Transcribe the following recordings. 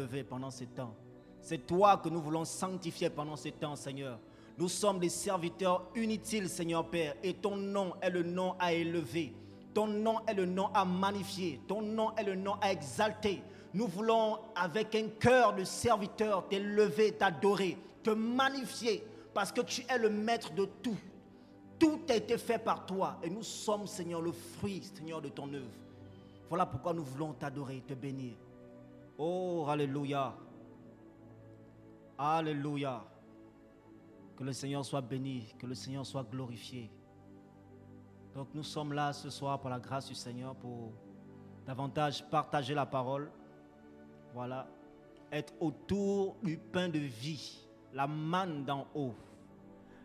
élever pendant ce temps. C'est toi que nous voulons sanctifier pendant ce temps, Seigneur. Nous sommes des serviteurs inutiles, Seigneur Père, et ton nom est le nom à élever. Ton nom est le nom à magnifier. Ton nom est le nom à exalter. Nous voulons, avec un cœur de serviteur, t'élever, t'adorer, te magnifier, parce que tu es le maître de tout. Tout a été fait par toi, et nous sommes, Seigneur, le fruit, Seigneur, de ton œuvre. Voilà pourquoi nous voulons t'adorer, te bénir. Oh, alléluia. Alléluia. Que le Seigneur soit béni, que le Seigneur soit glorifié. Donc nous sommes là ce soir par la grâce du Seigneur pour davantage partager la parole. Voilà. Être autour du pain de vie, la manne d'en haut.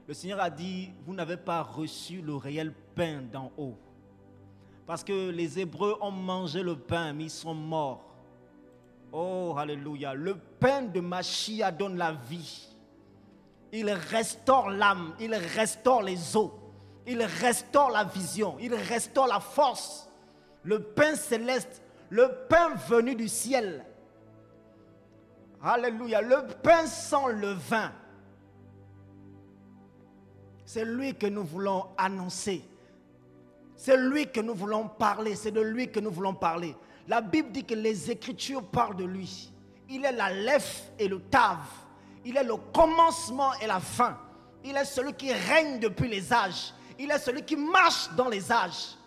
Le Seigneur a dit, vous n'avez pas reçu le réel pain d'en haut. Parce que les Hébreux ont mangé le pain, mais ils sont morts. Oh, alléluia. Le pain de Machia donne la vie. Il restaure l'âme, il restaure les os, il restaure la vision, il restaure la force. Le pain céleste, le pain venu du ciel. Alléluia. Le pain sans levain. C'est lui que nous voulons annoncer. C'est lui que nous voulons parler. C'est de lui que nous voulons parler. La Bible dit que les Écritures parlent de lui. Il est l'Aleph et le Tav. Il est le commencement et la fin. Il est celui qui règne depuis les âges. Il est celui qui marche dans les âges.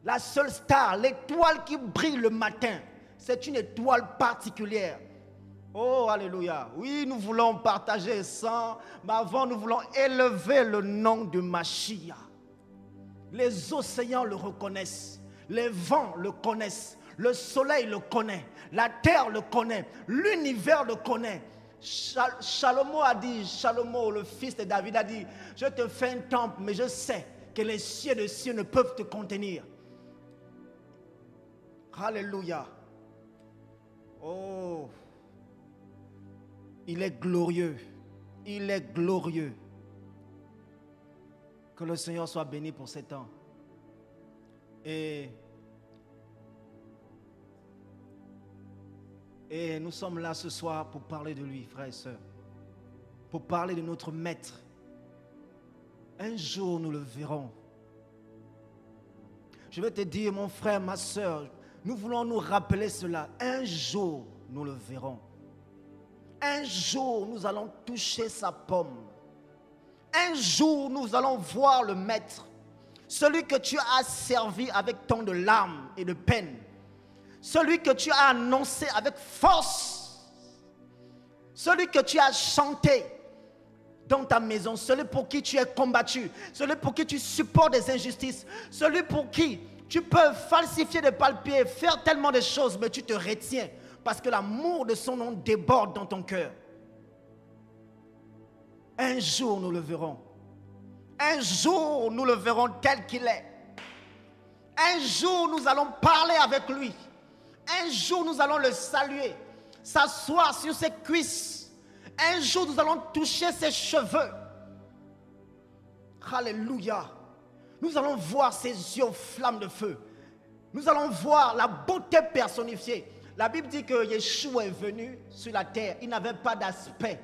La seule star, l'étoile qui brille le matin, c'est une étoile particulière. Oh, alléluia. Oui, nous voulons partager ça, mais avant, nous voulons élever le nom de Machia. Les océans le reconnaissent, les vents le connaissent, le soleil le connaît, la terre le connaît, l'univers le connaît. Shalomo a dit, Shalomo, le fils de David, a dit, je te fais un temple, mais je sais que les cieux de cieux ne peuvent te contenir. Alléluia. Oh, il est glorieux. Il est glorieux. Que le Seigneur soit béni pour ces temps. Et nous sommes là ce soir pour parler de lui, frères et sœurs. Pour parler de notre maître. Un jour, nous le verrons. Je vais te dire, mon frère, ma sœur, nous voulons nous rappeler cela. Un jour, nous le verrons. Un jour, nous allons toucher sa pomme. Un jour, nous allons voir le maître. Celui que tu as servi avec tant de larmes et de peine. Celui que tu as annoncé avec force. Celui que tu as chanté dans ta maison. Celui pour qui tu es combattu. Celui pour qui tu supportes des injustices. Celui pour qui tu peux falsifier des papiers, faire tellement de choses, mais tu te retiens. Parce que l'amour de son nom déborde dans ton cœur. Un jour, nous le verrons. Un jour, nous le verrons tel qu'il est. Un jour, nous allons parler avec lui. Un jour, nous allons le saluer, s'asseoir sur ses cuisses. Un jour, nous allons toucher ses cheveux. Alléluia. Nous allons voir ses yeux aux flammes de feu. Nous allons voir la beauté personnifiée. La Bible dit que Yeshua est venu sur la terre. Il n'avait pas d'aspect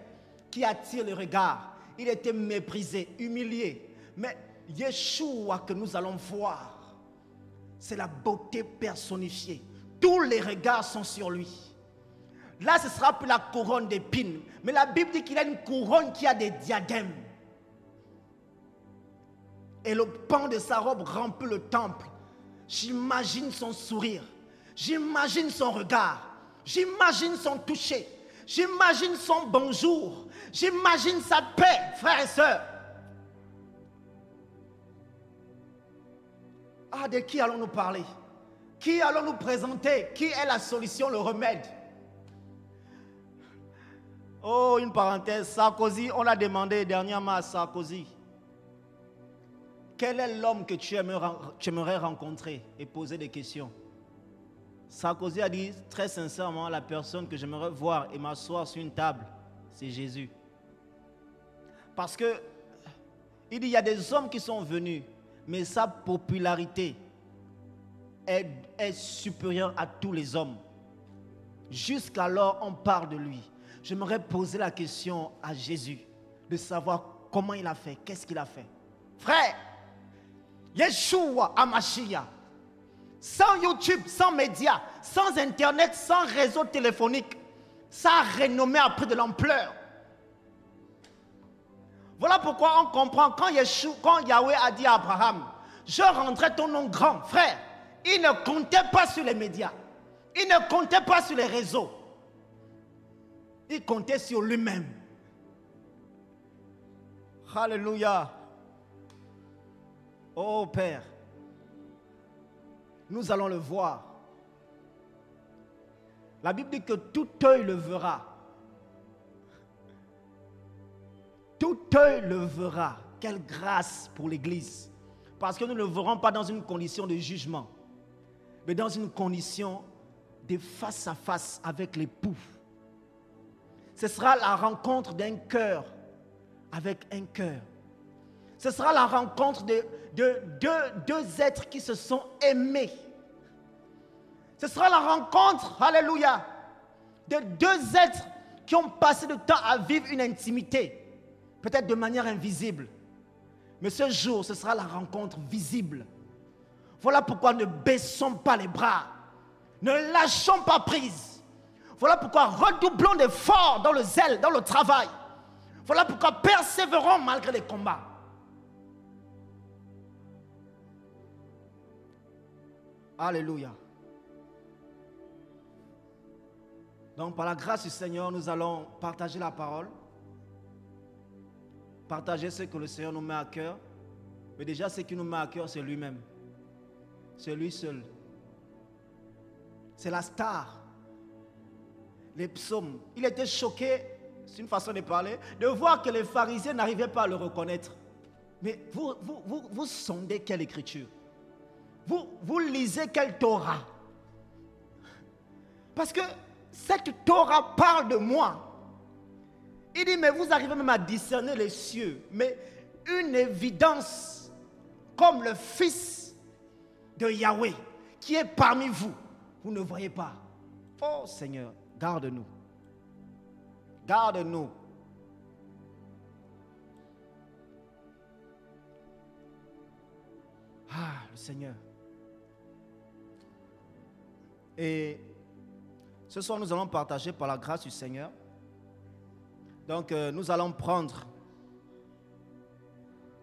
qui attire le regard. Il était méprisé, humilié. Mais Yeshua que nous allons voir, c'est la beauté personnifiée. Tous les regards sont sur lui. Là, ce sera plus la couronne d'épines. Mais la Bible dit qu'il a une couronne qui a des diadèmes. Et le pan de sa robe remplit le temple. J'imagine son sourire. J'imagine son regard. J'imagine son toucher. J'imagine son bonjour. J'imagine sa paix, frères et sœurs. Ah, de qui allons-nous parler? Qui allons-nous présenter? Qui est la solution, le remède? Oh, une parenthèse. Sarkozy, on a demandé dernièrement à Sarkozy. Quel est l'homme que tu aimerais rencontrer et poser des questions? Sarkozy a dit très sincèrement, la personne que j'aimerais voir et m'asseoir sur une table, c'est Jésus. Parce que il dit, il y a des hommes qui sont venus, mais sa popularité est supérieure à tous les hommes. Jusqu'alors, on parle de lui. J'aimerais poser la question à Jésus de savoir comment il a fait, qu'est-ce qu'il a fait. Frère, Yeshua Hamashiach, sans YouTube, sans médias, sans Internet, sans réseau téléphonique, sa renommée a pris de l'ampleur. Voilà pourquoi on comprend quand Yahweh a dit à Abraham, je rendrai ton nom grand. Frère, il ne comptait pas sur les médias. Il ne comptait pas sur les réseaux. Il comptait sur lui-même. Alléluia. Oh Père, nous allons le voir. La Bible dit que tout œil le verra. Tout œil le verra. Quelle grâce pour l'Église. Parce que nous ne le verrons pas dans une condition de jugement, mais dans une condition de face à face avec l'époux. Ce sera la rencontre d'un cœur avec un cœur. Ce sera la rencontre de deux êtres qui se sont aimés. Ce sera la rencontre, alléluia, de deux êtres qui ont passé du temps à vivre une intimité, peut-être de manière invisible. Mais ce jour, ce sera la rencontre visible. Voilà pourquoi ne baissons pas les bras. Ne lâchons pas prise. Voilà pourquoi redoublons d'efforts dans le zèle, dans le travail. Voilà pourquoi persévérons malgré les combats. Alléluia. Donc par la grâce du Seigneur, nous allons partager la parole. Partager ce que le Seigneur nous met à cœur. Mais déjà, ce qui nous met à cœur, c'est lui-même. C'est lui seul. C'est la star. Les psaumes. Il était choqué, c'est une façon de parler, de voir que les pharisiens n'arrivaient pas à le reconnaître. Mais vous sondez quelle écriture? Vous lisez quelle Torah? Parce que cette Torah parle de moi. Il dit, mais vous arrivez même à discerner les cieux. Mais une évidence comme le Fils de Yahweh qui est parmi vous, vous ne voyez pas. Oh Seigneur, garde-nous. Garde-nous. Ah, le Seigneur. Et ce soir, nous allons partager par la grâce du Seigneur. Donc, nous allons prendre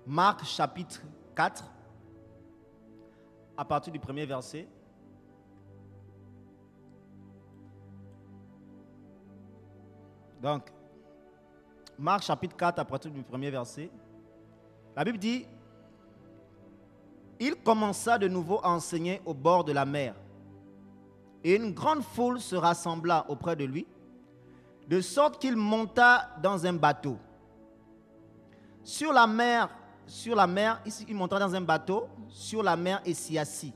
Marc chapitre 4, à partir du premier verset. Donc, Marc chapitre 4, à partir du premier verset. La Bible dit, il commença de nouveau à enseigner au bord de la mer. Et une grande foule se rassembla auprès de lui, de sorte qu'il monta dans un bateau. Sur la mer, ici il monta dans un bateau, sur la mer et s'y assit.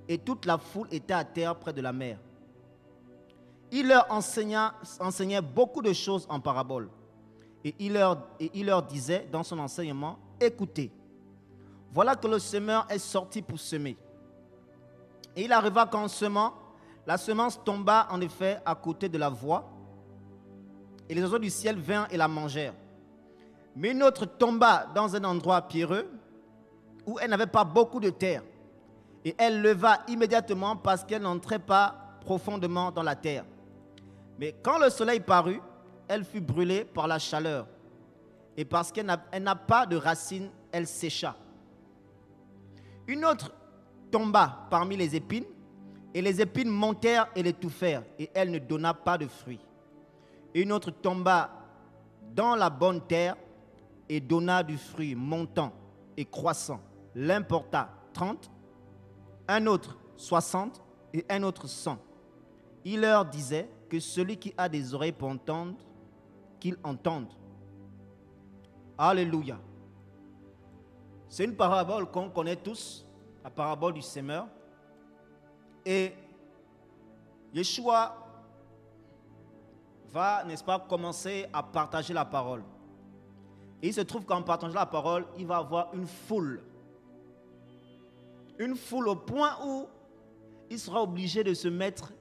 Et toute la foule était à terre près de la mer. Il leur enseignait beaucoup de choses en paraboles. Et il leur disait dans son enseignement, écoutez, voilà que le semeur est sorti pour semer. Et il arriva qu'en semant, la semence tomba en effet à côté de la voie, et les oiseaux du ciel vinrent et la mangèrent. Mais une autre tomba dans un endroit pierreux, où elle n'avait pas beaucoup de terre, et elle leva immédiatement parce qu'elle n'entrait pas profondément dans la terre. Mais quand le soleil parut, elle fut brûlée par la chaleur, et parce qu'elle n'a pas de racines, elle sécha. Une autre tomba parmi les épines, et les épines montèrent et l'étouffèrent, et elle ne donna pas de fruits. Une autre tomba dans la bonne terre et donna du fruit montant et croissant. L'un porta 30, un autre 60 et un autre 100. Il leur disait que celui qui a des oreilles pour entendre, qu'il entende. Alléluia. C'est une parabole qu'on connaît tous, la parabole du semeur. Et Yeshua va, n'est-ce pas, commencer à partager la parole. Et il se trouve qu'en partageant la parole, il va avoir une foule. Une foule au point où il sera obligé de se mettre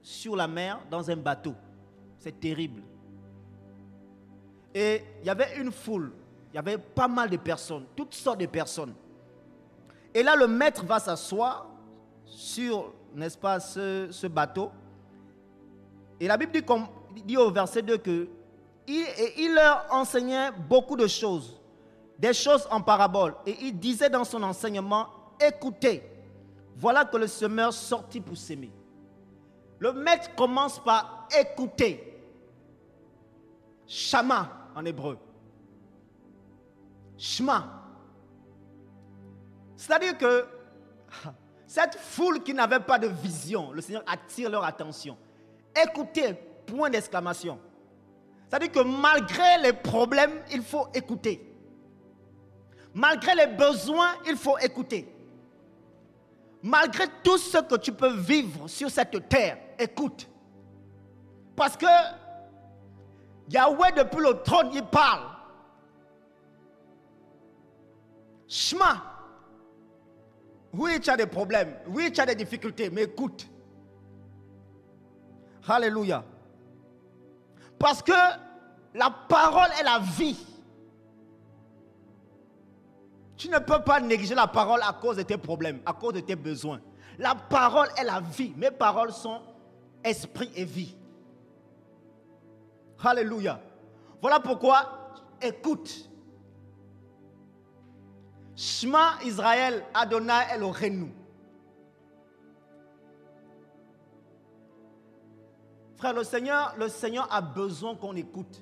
sur la mer dans un bateau. C'est terrible. Et il y avait une foule, il y avait pas mal de personnes, toutes sortes de personnes. Et là, le maître va s'asseoir sur, n'est-ce pas, ce bateau. Et la Bible dit au verset 2 que il leur enseignait beaucoup de choses, des choses en parabole. Et il disait dans son enseignement, écoutez, voilà que le semeur sortit pour s'aimer. Le maître commence par écouter. Shama en hébreu. Shema. C'est-à-dire que cette foule qui n'avait pas de vision, le Seigneur attire leur attention. Écoutez, point d'exclamation. C'est-à-dire que malgré les problèmes, il faut écouter. Malgré les besoins, il faut écouter. Malgré tout ce que tu peux vivre sur cette terre, écoute. Parce que Yahweh, depuis le trône, il parle. Shema. Oui, tu as des problèmes. Oui, tu as des difficultés, mais écoute. Alléluia. Parce que la parole est la vie. Tu ne peux pas négliger la parole à cause de tes problèmes, à cause de tes besoins. La parole est la vie. Mes paroles sont esprit et vie. Alléluia. Voilà pourquoi, écoute. Shema Israël, Adonai Eloheinu. Frère, le Seigneur a besoin qu'on écoute,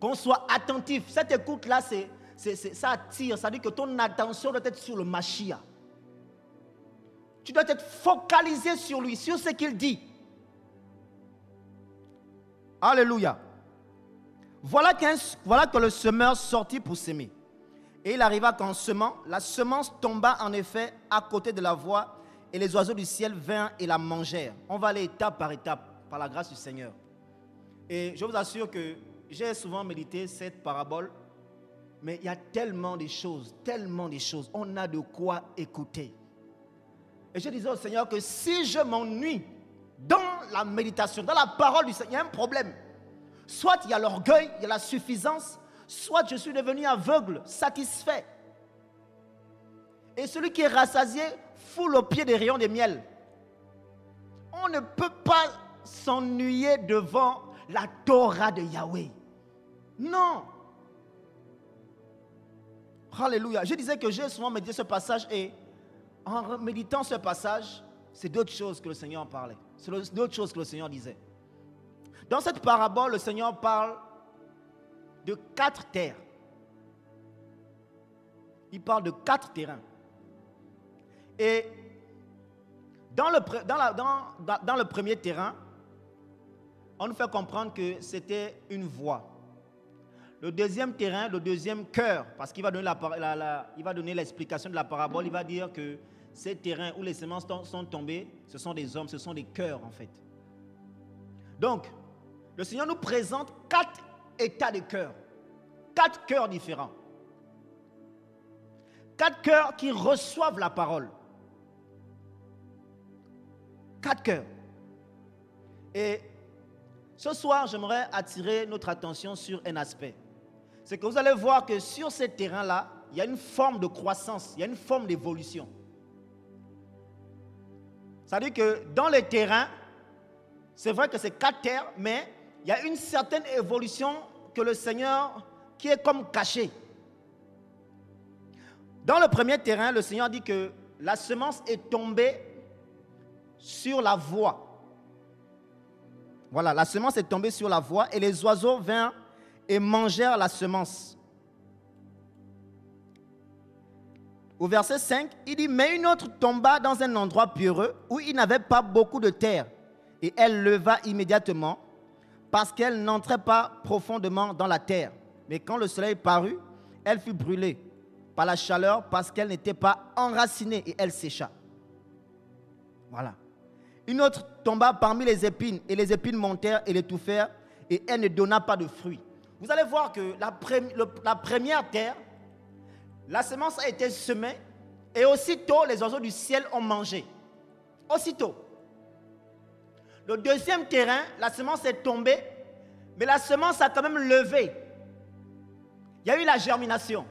qu'on soit attentif. Cette écoute-là, ça attire, ça dit que ton attention doit être sur le Mashiach. Tu dois être focalisé sur lui, sur ce qu'il dit. Alléluia. Voilà que le semeur sortit pour s'aimer. Et il arriva qu'en semant, la semence tomba en effet à côté de la voie, et les oiseaux du ciel vinrent et la mangèrent. On va aller étape par étape, par la grâce du Seigneur. Et je vous assure que j'ai souvent médité cette parabole, mais il y a tellement de choses, on a de quoi écouter. Et je disais au Seigneur que si je m'ennuie dans la méditation, dans la parole du Seigneur, il y a un problème. Soit il y a l'orgueil, il y a la suffisance, soit je suis devenu aveugle, satisfait. Et celui qui est rassasié foule au pied des rayons de miel. On ne peut pas s'ennuyer devant la Torah de Yahweh. Non. Alléluia. Je disais que j'ai souvent médité ce passage et en méditant ce passage, c'est d'autres choses que le Seigneur en parlait. C'est d'autres choses que le Seigneur disait. Dans cette parabole, le Seigneur parle de 4 terres. Il parle de 4 terrains. Et dans le premier terrain, on nous fait comprendre que c'était une voie. Le deuxième terrain, le deuxième cœur, parce qu'il va donner l'explication de la parabole, il va dire que ces terrains où les semences sont tombées, ce sont des hommes, ce sont des cœurs en fait. Donc, le Seigneur nous présente 4 états de cœur, 4 cœurs différents. 4 cœurs qui reçoivent la parole. 4 cœurs. Et ce soir, j'aimerais attirer notre attention sur un aspect. C'est que vous allez voir que sur ces terrains-là, il y a une forme de croissance, il y a une forme d'évolution. C'est-à-dire que dans les terrains, c'est vrai que c'est 4 terres, mais il y a une certaine évolution que le Seigneur, qui est comme cachée. Dans le premier terrain, le Seigneur dit que la semence est tombée sur la voie. Voilà, la semence est tombée sur la voie et les oiseaux vinrent et mangèrent la semence. Au verset 5, il dit, mais une autre tomba dans un endroit pierreux où il n'avait pas beaucoup de terre. Et elle leva immédiatement parce qu'elle n'entrait pas profondément dans la terre. Mais quand le soleil parut, elle fut brûlée par la chaleur parce qu'elle n'était pas enracinée et elle sécha. Voilà. Une autre tomba parmi les épines et les épines montèrent et l'étouffèrent et elle ne donna pas de fruits. Vous allez voir que la première terre, la semence a été semée et aussitôt les oiseaux du ciel ont mangé. Aussitôt. Le deuxième terrain, la semence est tombée, mais la semence a quand même levé. Il y a eu la germination.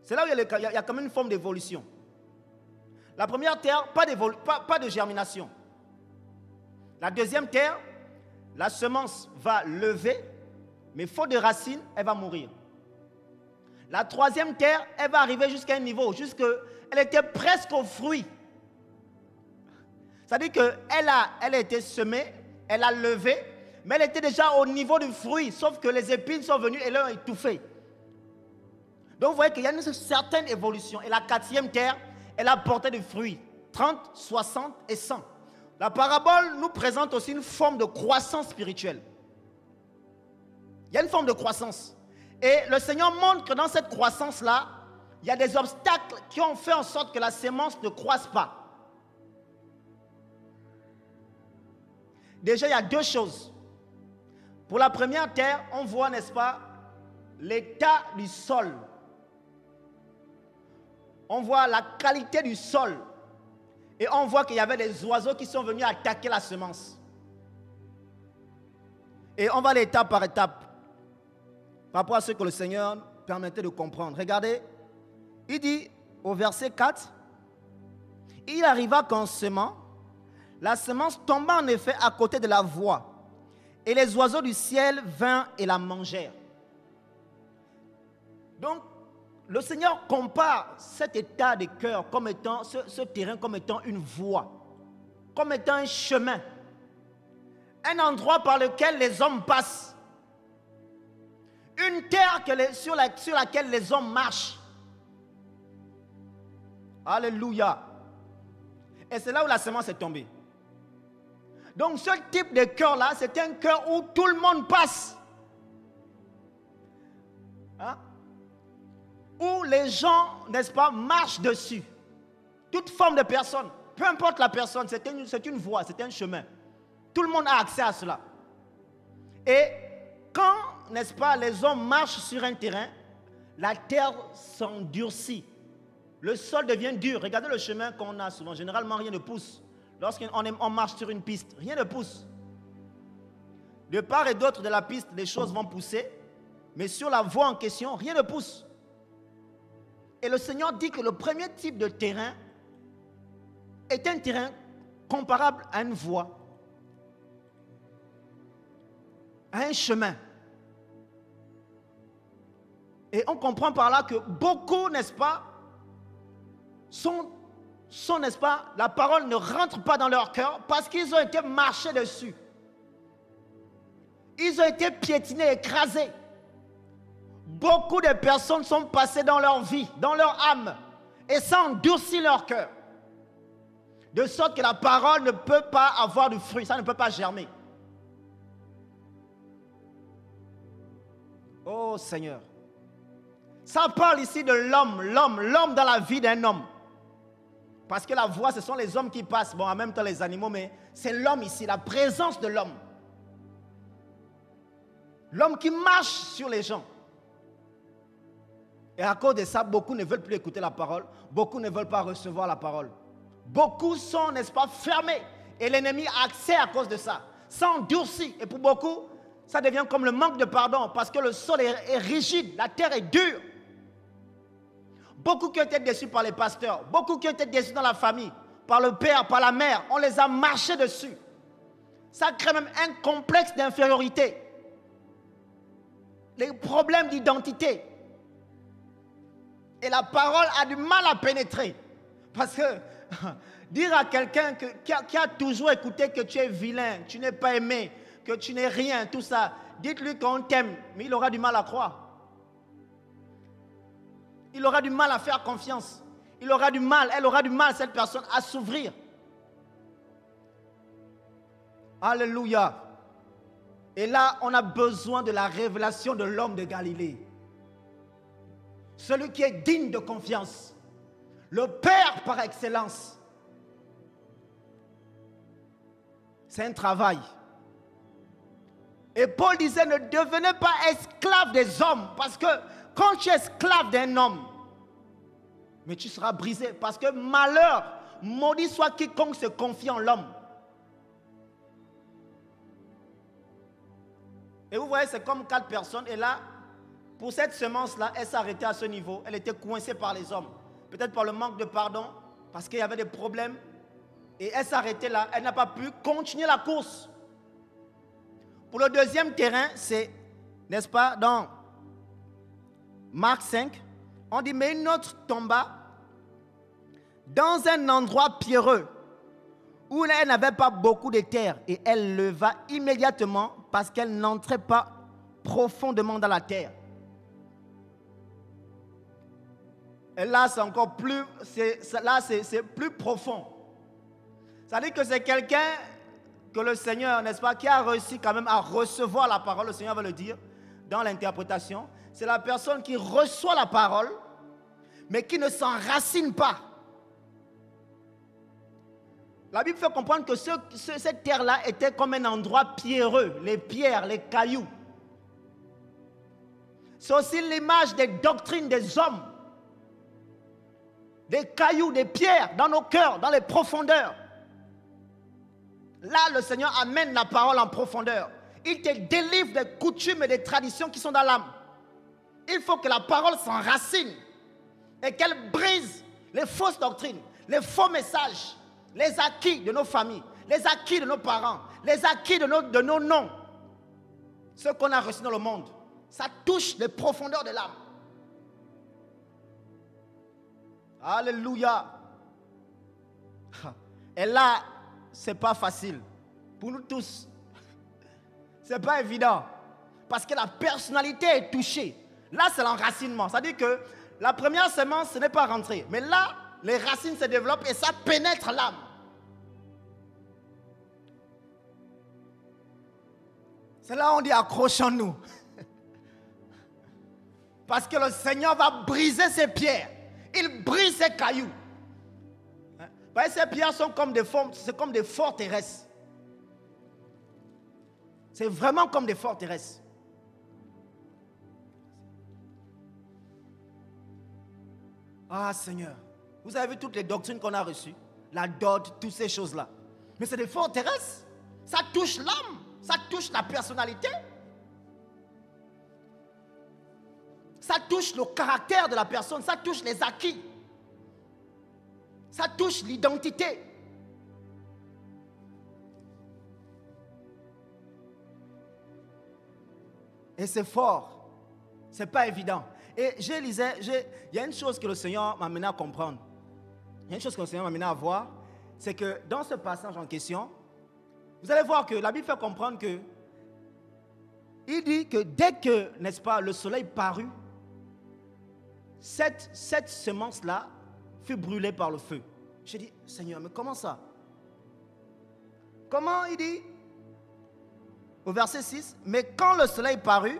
C'est là où il y a quand même une forme d'évolution. La première terre, pas de germination. La deuxième terre, la semence va lever, mais faute de racines, elle va mourir. La troisième terre, elle va arriver jusqu'à un niveau, elle était presque au fruit. C'est-à-dire qu'elle a été semée, elle a levé, mais elle était déjà au niveau du fruit, sauf que les épines sont venues et l'ont étouffée. Donc vous voyez qu'il y a une certaine évolution. Et la quatrième terre, elle a porté des fruits, 30, 60 et 100. La parabole nous présente aussi une forme de croissance spirituelle. Il y a une forme de croissance. Et le Seigneur montre que dans cette croissance-là, il y a des obstacles qui ont fait en sorte que la sémence ne croisse pas. Déjà, il y a deux choses. Pour la première terre, on voit, n'est-ce pas, l'état du sol. On voit la qualité du sol. Et on voit qu'il y avait des oiseaux qui sont venus attaquer la semence. Et on va aller étape par étape, par rapport à ce que le Seigneur permettait de comprendre. Regardez, il dit au verset 4, « Il arriva qu'en semant, la semence tomba en effet à côté de la voie, et les oiseaux du ciel vinrent et la mangèrent. » Donc, le Seigneur compare cet état de cœur comme étant, ce terrain comme étant une voie, comme étant un chemin, un endroit par lequel les hommes passent, une terre sur laquelle les hommes marchent. Alléluia. Et c'est là où la semence est tombée. Donc ce type de cœur-là, c'est un cœur où tout le monde passe. Hein? Où les gens, n'est-ce pas, marchent dessus. Toute forme de personne, peu importe la personne, c'est une voie, c'est un chemin. Tout le monde a accès à cela. Et quand, n'est-ce pas, les hommes marchent sur un terrain, la terre s'endurcit. Le sol devient dur. Regardez le chemin qu'on a souvent. Généralement, rien ne pousse. Lorsqu'on marche sur une piste, rien ne pousse. De part et d'autre de la piste, les choses vont pousser. Mais sur la voie en question, rien ne pousse. Et le Seigneur dit que le premier type de terrain est un terrain comparable à une voie, à un chemin. Et on comprend par là que beaucoup, n'est-ce pas, n'est-ce pas, la parole ne rentre pas dans leur cœur parce qu'ils ont été marchés dessus. Ils ont été piétinés, écrasés. Beaucoup de personnes sont passées dans leur vie, dans leur âme, et ça endurcit leur cœur. De sorte que la parole ne peut pas avoir de fruit, ça ne peut pas germer. Oh Seigneur. Ça parle ici de l'homme dans la vie d'un homme. Parce que la voie, ce sont les hommes qui passent, bon, en même temps les animaux, mais c'est l'homme ici, la présence de l'homme. L'homme qui marche sur les gens. Et à cause de ça, beaucoup ne veulent plus écouter la parole. Beaucoup ne veulent pas recevoir la parole. Beaucoup sont, n'est-ce pas, fermés. Et l'ennemi a accès à cause de ça. Ça endurcit. Et pour beaucoup, ça devient comme le manque de pardon. Parce que le sol est rigide, la terre est dure. Beaucoup qui ont été déçus par les pasteurs. Beaucoup qui ont été déçus dans la famille. Par le père, par la mère. On les a marchés dessus. Ça crée même un complexe d'infériorité. Les problèmes d'identité. Et la parole a du mal à pénétrer. Parce que dire à quelqu'un qui a toujours écouté que tu es vilain, tu n'es pas aimé, que tu n'es rien, tout ça, dites-lui qu'on t'aime, mais il aura du mal à croire. Il aura du mal à faire confiance. Elle aura du mal, cette personne, à s'ouvrir. Alléluia. Et là, on a besoin de la révélation de l'homme de Galilée. Celui qui est digne de confiance. Le Père par excellence. C'est un travail. Et Paul disait, ne devenez pas esclave des hommes. Parce que quand tu es esclave d'un homme, mais tu seras brisé. Parce que malheur, maudit soit quiconque se confie en l'homme. Et vous voyez, c'est comme 4 personnes. Et là, pour cette semence-là, elle s'est arrêtée à ce niveau. Elle était coincée par les hommes. Peut-être par le manque de pardon, parce qu'il y avait des problèmes. Et elle s'est arrêtée là. Elle n'a pas pu continuer la course. Pour le deuxième terrain, c'est, n'est-ce pas, dans Marc 5, on dit, mais une autre tomba dans un endroit pierreux où elle n'avait pas beaucoup de terre, et elle leva immédiatement parce qu'elle n'entrait pas profondément dans la terre. Et là, c'est encore plus, c'est plus profond. Ça veut dire que c'est quelqu'un que le Seigneur, n'est-ce pas, qui a réussi quand même à recevoir la parole. Le Seigneur va le dire dans l'interprétation. C'est la personne qui reçoit la parole, mais qui ne s'enracine pas. La Bible fait comprendre que cette terre-là était comme un endroit pierreux, les pierres, les cailloux. C'est aussi l'image des doctrines des hommes. Des cailloux, des pierres dans nos cœurs, dans les profondeurs. Là, le Seigneur amène la parole en profondeur. Il te délivre des coutumes et des traditions qui sont dans l'âme. Il faut que la parole s'enracine et qu'elle brise les fausses doctrines, les faux messages, les acquis de nos familles, les acquis de nos parents, les acquis de nos noms. Ce qu'on a reçu dans le monde, ça touche les profondeurs de l'âme. Alléluia. Et là, c'est pas facile. Pour nous tous, c'est pas évident. Parce que la personnalité est touchée. Là, c'est l'enracinement. Ça veut dire que la première semence, ce n'est pas rentré. Mais là, les racines se développent et ça pénètre l'âme. C'est là où on dit accrochons-nous. Parce que le Seigneur va briser ses pierres. Il brise ses cailloux. Ces pierres sont comme des forteresses. C'est vraiment comme des forteresses. Ah Seigneur, vous avez vu toutes les doctrines qu'on a reçues, la dot, toutes ces choses-là. Mais c'est des forteresses. Ça touche l'âme, ça touche la personnalité. Ça touche le caractère de la personne, ça touche les acquis. Ça touche l'identité. Et c'est fort. C'est pas évident. Et il y a une chose que le Seigneur m'a amené à comprendre. Il y a une chose que le Seigneur m'a amené à voir. C'est que dans ce passage en question, vous allez voir que la Bible fait comprendre que il dit que dès que, n'est-ce pas, le soleil parut, cette semence-là fut brûlée par le feu. J'ai dit, Seigneur, mais comment ça? Comment il dit? Au verset 6, mais quand le soleil parut,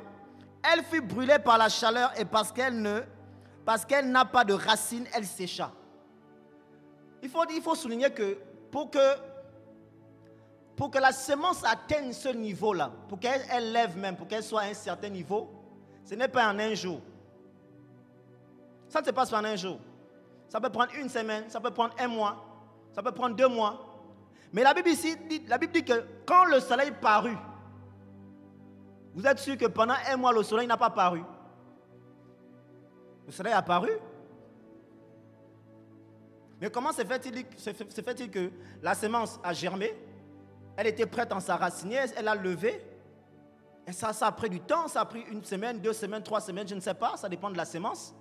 elle fut brûlée par la chaleur et parce qu'elle n'a pas de racines, elle sécha. Il faut souligner que pour que la semence atteigne ce niveau-là, pour qu'elle lève même, pour qu'elle soit à un certain niveau, ce n'est pas en un jour. Ça ne se passe pas en un jour. Ça peut prendre une semaine, ça peut prendre un mois, ça peut prendre 2 mois. Mais la Bible dit que quand le soleil parut, vous êtes sûr que pendant 1 mois, le soleil n'a pas paru? Le soleil a paru. Mais comment se fait-il que la semence a germé? Elle était prête à s'enraciner, elle a levé. Et ça a pris du temps, ça a pris 1 semaine, 2 semaines, 3 semaines, je ne sais pas, ça dépend de la semence.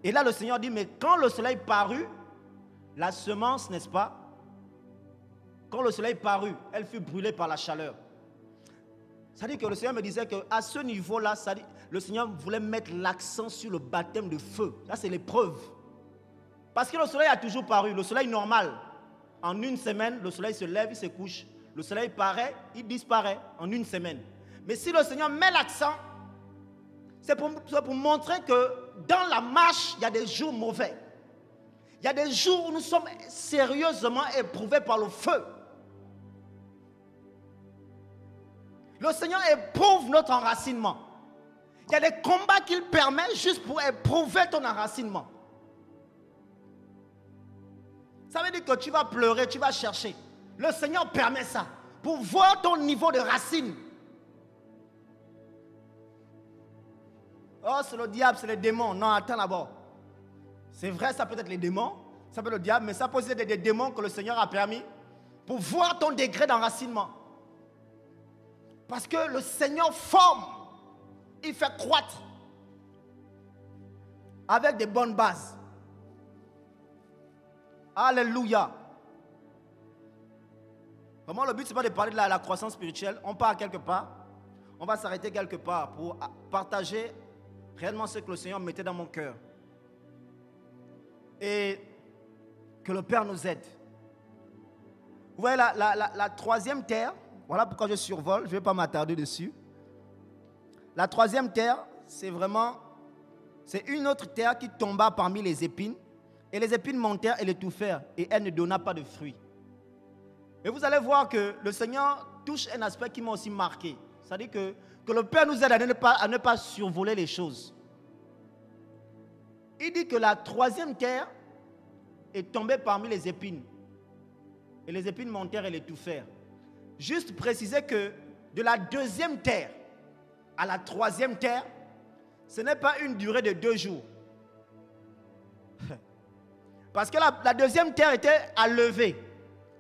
Et là, le Seigneur dit, mais quand le soleil parut, la semence, n'est-ce pas? Quand le soleil parut, elle fut brûlée par la chaleur. Ça dit que le Seigneur me disait qu'à ce niveau-là, le Seigneur voulait mettre l'accent sur le baptême de feu. Là, c'est l'épreuve. Parce que le soleil a toujours paru, le soleil normal. En 1 semaine, le soleil se lève, il se couche. Le soleil paraît, il disparaît en 1 semaine. Mais si le Seigneur met l'accent, c'est pour montrer que dans la marche, il y a des jours mauvais. Il y a des jours où nous sommes sérieusement éprouvés par le feu. Le Seigneur éprouve notre enracinement. Il y a des combats qu'il permet juste pour éprouver ton enracinement. Ça veut dire que tu vas pleurer, tu vas chercher. Le Seigneur permet ça pour voir ton niveau de racine. Oh, c'est le diable, c'est les démons. Non, attends d'abord. C'est vrai, ça peut être les démons, ça peut être le diable, mais ça peut être des démons que le Seigneur a permis pour voir ton degré d'enracinement. Parce que le Seigneur forme, il fait croître avec des bonnes bases. Alléluia. Vraiment, le but, ce n'est pas de parler de la croissance spirituelle. On part quelque part. On va s'arrêter quelque part pour partager réellement ce que le Seigneur mettait dans mon cœur. Et que le Père nous aide. Vous voyez la troisième terre, voilà pourquoi je survole, je ne vais pas m'attarder dessus. La troisième terre, c'est une autre terre qui tomba parmi les épines. Et les épines montèrent et l'étouffèrent, et elle ne donna pas de fruits. Et vous allez voir que le Seigneur touche un aspect qui m'a aussi marqué. C'est-à-dire que le Père nous aide à ne pas survoler les choses. Il dit que la troisième terre est tombée parmi les épines. Et les épines montèrent et l'étouffèrent. Juste préciser que de la deuxième terre à la troisième terre, ce n'est pas une durée de 2 jours. Parce que la deuxième terre était à lever.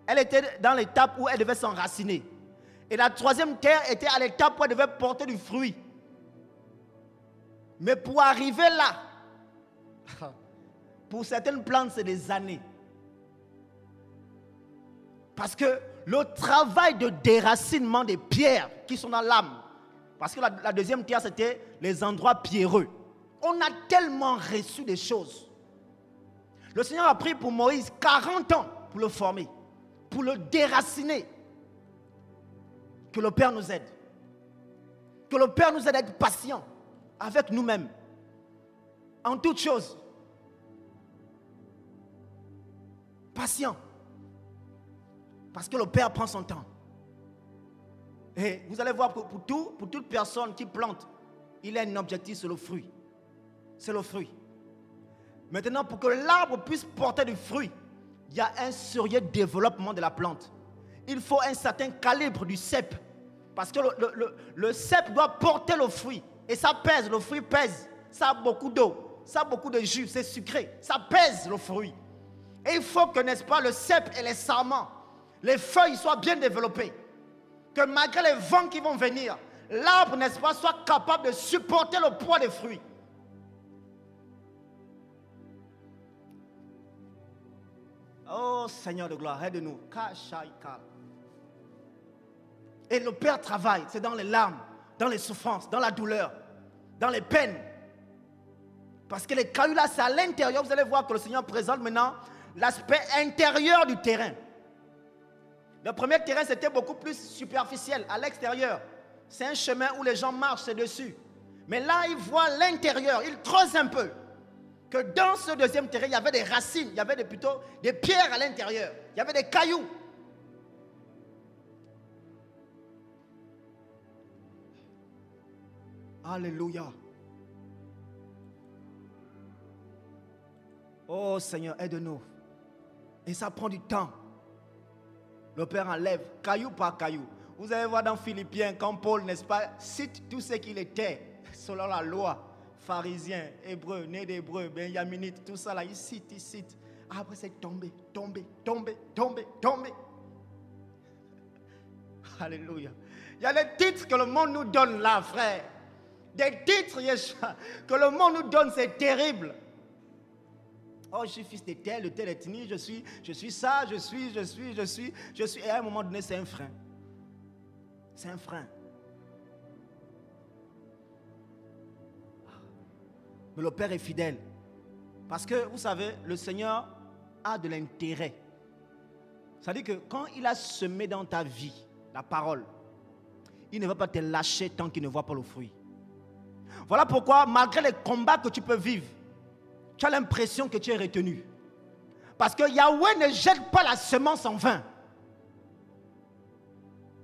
Elle était dans l'étape où elle devait s'enraciner. Et la troisième terre était à l'étape où elle devait porter du fruit. Mais pour arriver là, pour certaines plantes, c'est des années. Parce que le travail de déracinement des pierres qui sont dans l'âme, parce que la deuxième terre, c'était les endroits pierreux. On a tellement reçu des choses. Le Seigneur a pris pour Moïse 40 ans pour le former, pour le déraciner. Que le Père nous aide. Que le Père nous aide à être patient avec nous-mêmes. En toutes choses. Patient. Parce que le Père prend son temps. Et vous allez voir que pour toute personne qui plante, il a un objectif, c'est le fruit. C'est le fruit. Maintenant, pour que l'arbre puisse porter du fruit, il y a un sérieux développement de la plante. Il faut un certain calibre du cep. Parce que le cep doit porter le fruit. Et ça pèse, le fruit pèse. Ça a beaucoup d'eau, ça a beaucoup de jus, c'est sucré. Ça pèse le fruit. Et il faut que, n'est-ce pas, le cep et les sarments, les feuilles soient bien développées. Que malgré les vents qui vont venir, l'arbre, n'est-ce pas, soit capable de supporter le poids des fruits. Oh Seigneur de gloire, aide-nous. Et le Père travaille, c'est dans les larmes, dans les souffrances, dans la douleur, dans les peines. Parce que les cailloux là, c'est à l'intérieur. Vous allez voir que le Seigneur présente maintenant l'aspect intérieur du terrain. Le premier terrain, c'était beaucoup plus superficiel, à l'extérieur. C'est un chemin où les gens marchent, c'est dessus. Mais là, il voit l'intérieur, il creuse un peu. Que dans ce deuxième terrain, il y avait des racines, il y avait plutôt des pierres à l'intérieur. Il y avait des cailloux. Alléluia. Oh Seigneur, aide-nous. Et ça prend du temps. Le Père enlève caillou par caillou. Vous allez voir dans Philippiens, quand Paul, n'est-ce pas, cite tout ce qu'il était, selon la loi, pharisien, hébreu, né d'hébreu, benjaminite, tout ça là, il cite. Après c'est tombé. Alléluia. Il y a des titres que le monde nous donne là, frère. Des titres, Yeshua, que le monde nous donne, c'est terrible. Oh, je suis fils de telle ethnie, je suis ça, je suis. Et à un moment donné, c'est un frein. C'est un frein. Mais le Père est fidèle. Parce que, vous savez, le Seigneur a de l'intérêt. C'est-à-dire que quand il a semé dans ta vie la parole, il ne va pas te lâcher tant qu'il ne voit pas le fruit. Voilà pourquoi, malgré les combats que tu peux vivre, tu as l'impression que tu es retenu. Parce que Yahweh ne jette pas la semence en vain.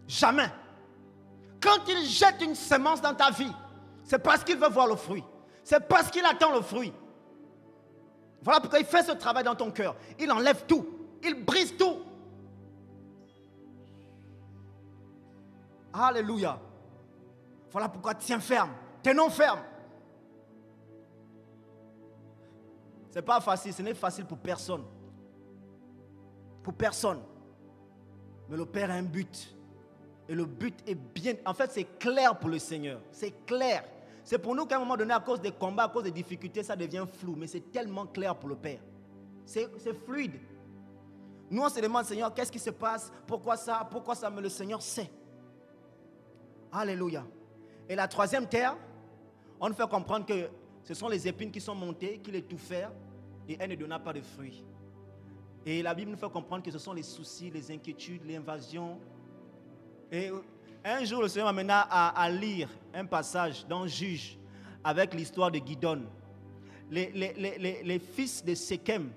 Jamais. Quand il jette une semence dans ta vie, c'est parce qu'il veut voir le fruit. C'est parce qu'il attend le fruit. Voilà pourquoi il fait ce travail dans ton cœur. Il enlève tout. Il brise tout. Alléluia. Voilà pourquoi tiens ferme. Tenons ferme. Ce n'est pas facile, ce n'est facile pour personne. Pour personne. Mais le Père a un but. Et le but est bien... En fait, c'est clair pour le Seigneur. C'est clair. C'est pour nous qu'à un moment donné, à cause des combats, à cause des difficultés, ça devient flou. Mais c'est tellement clair pour le Père. C'est fluide. Nous, on se demande, Seigneur, qu'est-ce qui se passe? Pourquoi ça? Pourquoi ça? Mais le Seigneur sait. Alléluia. Et la troisième terre, on nous fait comprendre que ce sont les épines qui sont montées, qui l'étouffèrent, et elle ne donna pas de fruits. Et la Bible nous fait comprendre que ce sont les soucis, les inquiétudes, l'invasion. Et un jour, le Seigneur m'amena à lire un passage dans Juge avec l'histoire de Gidon. Les fils de Séchem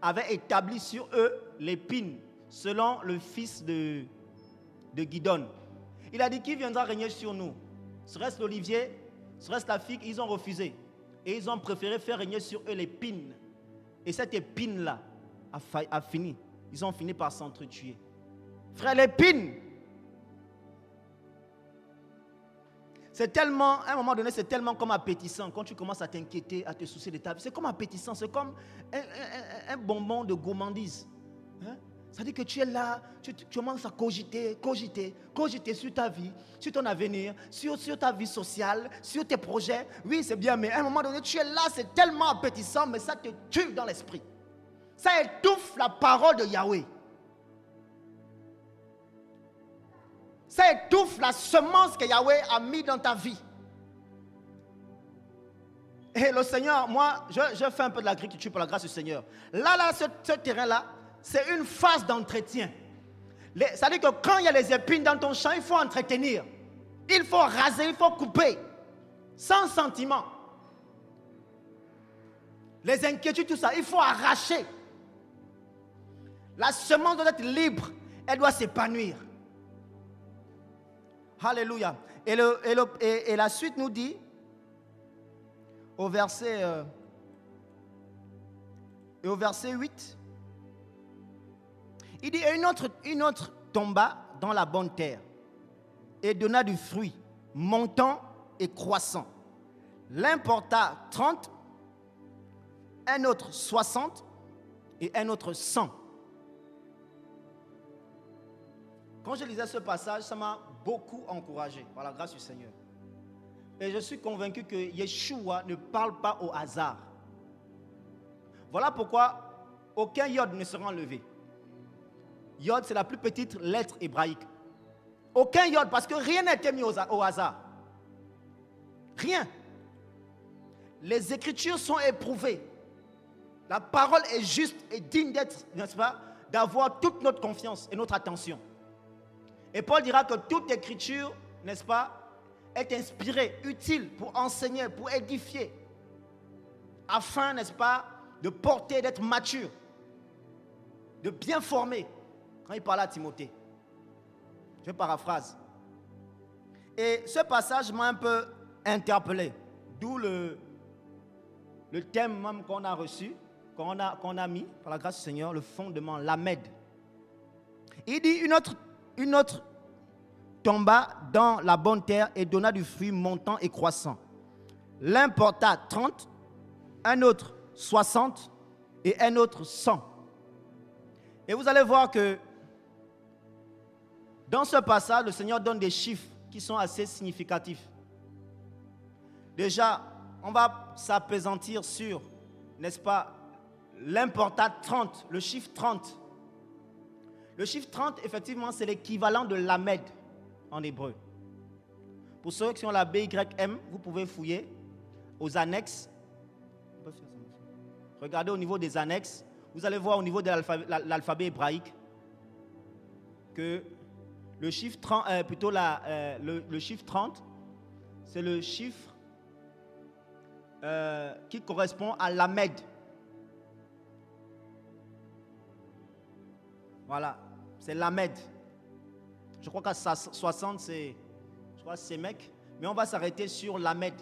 avaient établi sur eux l'épine selon le fils de Gidon. Il a dit, qui viendra régner sur nous? Serait-ce l'olivier? Serait-ce la figue? Ils ont refusé. Et ils ont préféré faire régner sur eux l'épine. Et cette épine-là a fini. Ils ont fini par s'entretuer. Frère, l'épine, c'est tellement, à un moment donné, c'est tellement comme appétissant. Quand tu commences à t'inquiéter, à te soucier de ta vie, c'est comme appétissant. C'est comme un bonbon de gourmandise. Hein? Ça dit que tu es là, tu commences à cogiter sur ta vie, sur ton avenir, sur ta vie sociale, sur tes projets. Oui, c'est bien, mais à un moment donné, tu es là, c'est tellement appétissant, mais ça te tue dans l'esprit. Ça étouffe la parole de Yahweh. Ça étouffe la semence que Yahweh a mis dans ta vie. Et le Seigneur, moi, je fais un peu de l'agriculture pour la grâce du Seigneur. Là, ce terrain-là, c'est une phase d'entretien. C'est-à-dire que quand il y a les épines dans ton champ, il faut entretenir. Il faut raser, il faut couper. Sans sentiment. Les inquiétudes, tout ça, il faut arracher. La semence doit être libre. Elle doit s'épanouir. Alléluia. Et la suite nous dit, au verset 8, il dit, et une autre tomba dans la bonne terre et donna du fruit, montant et croissant. L'un porta 30, un autre 60 et un autre 100. Quand je lisais ce passage, ça m'a beaucoup encouragé par la grâce du Seigneur. Et je suis convaincu que Yeshua ne parle pas au hasard. Voilà pourquoi aucun yod ne sera enlevé. Yod, c'est la plus petite lettre hébraïque. Aucun yod, parce que rien n'a été mis au hasard. Rien. Les Écritures sont éprouvées. La parole est juste et digne d'être, n'est-ce pas, d'avoir toute notre confiance et notre attention. Et Paul dira que toute Écriture, n'est-ce pas, est inspirée, utile pour enseigner, pour édifier, afin, n'est-ce pas, de porter, d'être mature, de bien former. Quand il parlait à Timothée, je paraphrase. Et ce passage m'a un peu interpellé, d'où le thème même qu'on a reçu, qu'on a mis par la grâce du Seigneur, le fondement, l'Amed. Il dit une autre tomba dans la bonne terre et donna du fruit montant et croissant. L'un porta 30, un autre 60 et un autre 100. Et vous allez voir que dans ce passage, le Seigneur donne des chiffres qui sont assez significatifs. Déjà, on va s'appesantir sur, n'est-ce pas, l'un porta 30, le chiffre 30. Le chiffre 30, effectivement, c'est l'équivalent de l'Amed en hébreu. Pour ceux qui ont la BYM, vous pouvez fouiller aux annexes. Regardez au niveau des annexes. Vous allez voir au niveau de l'alphabet hébraïque que le chiffre 30, le chiffre 30, c'est le chiffre qui correspond à l'Amed. Voilà, c'est l'Amed. Je crois qu'à 60, c'est mec, mais on va s'arrêter sur l'Amed.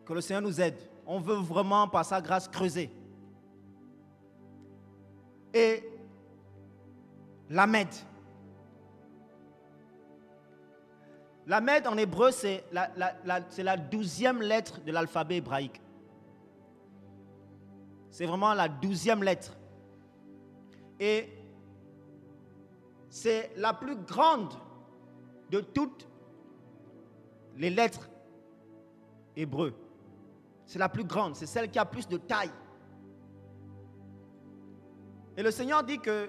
Que le Seigneur nous aide. On veut vraiment, par sa grâce, creuser. Et l'Amed. Lamed en hébreu, c'est la 12e lettre de l'alphabet hébraïque. C'est vraiment la 12e lettre. Et c'est la plus grande de toutes les lettres hébreux. C'est la plus grande, c'est celle qui a plus de taille. Et le Seigneur dit que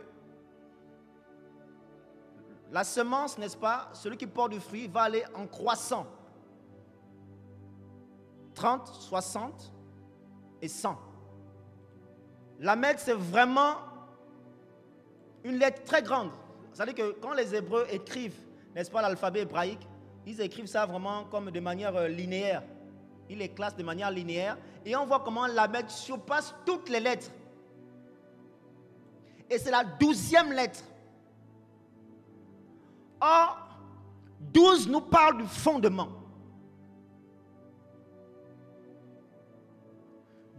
la semence, n'est-ce pas, celui qui porte du fruit va aller en croissant. 30, 60 et 100. Lamed, c'est vraiment une lettre très grande. C'est-à-dire que quand les Hébreux écrivent, n'est-ce pas, l'alphabet hébraïque, ils écrivent ça vraiment comme de manière linéaire. Ils les classent de manière linéaire. Et on voit comment Lamed surpasse toutes les lettres. Et c'est la 12e lettre. Or, 12 nous parle du fondement.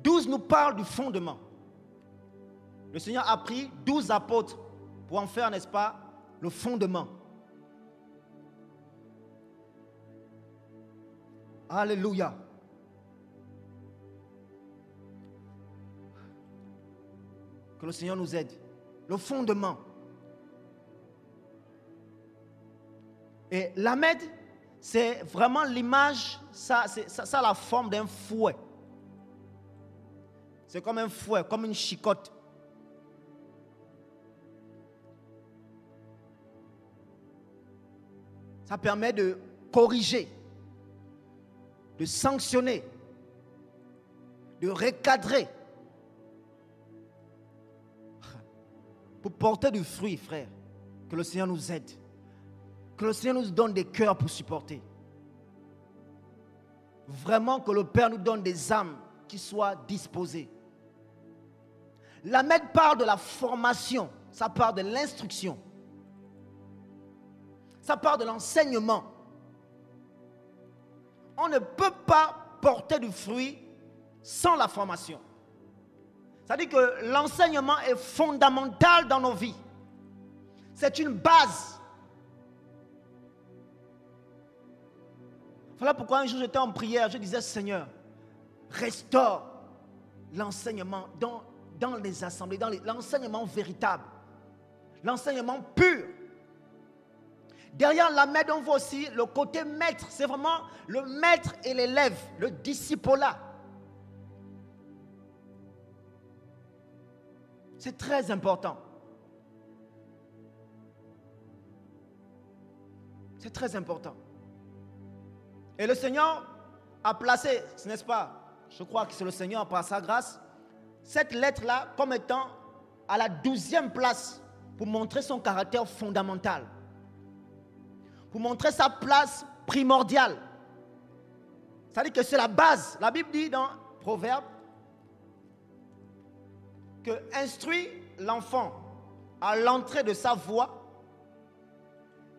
12 nous parle du fondement. Le Seigneur a pris 12 apôtres pour en faire, n'est-ce pas, le fondement. Alléluia. Que le Seigneur nous aide. Le fondement. Et Lamed, c'est vraiment l'image, ça a la forme d'un fouet. C'est comme un fouet, comme une chicotte. Ça permet de corriger, de sanctionner, de recadrer. Pour porter du fruit, frère, que le Seigneur nous aide. Que le Seigneur nous donne des cœurs pour supporter. Vraiment que le Père nous donne des âmes qui soient disposées. Lamed parle de la formation, ça parle de l'instruction. Ça parle de l'enseignement. On ne peut pas porter du fruit sans la formation. C'est-à-dire que l'enseignement est fondamental dans nos vies. C'est une base. Voilà pourquoi un jour j'étais en prière, je disais, Seigneur, restaure l'enseignement dans les assemblées, l'enseignement véritable, l'enseignement pur. Derrière Lamed, on voit aussi le côté maître. C'est vraiment le maître et l'élève, le discipolat. C'est très important. C'est très important. Et le Seigneur a placé, n'est-ce pas, je crois que c'est le Seigneur par sa grâce, cette lettre-là comme étant à la 12e place pour montrer son caractère fondamental. Pour montrer sa place primordiale. C'est-à-dire que c'est la base. La Bible dit dans Proverbe que instruit l'enfant à l'entrée de sa voie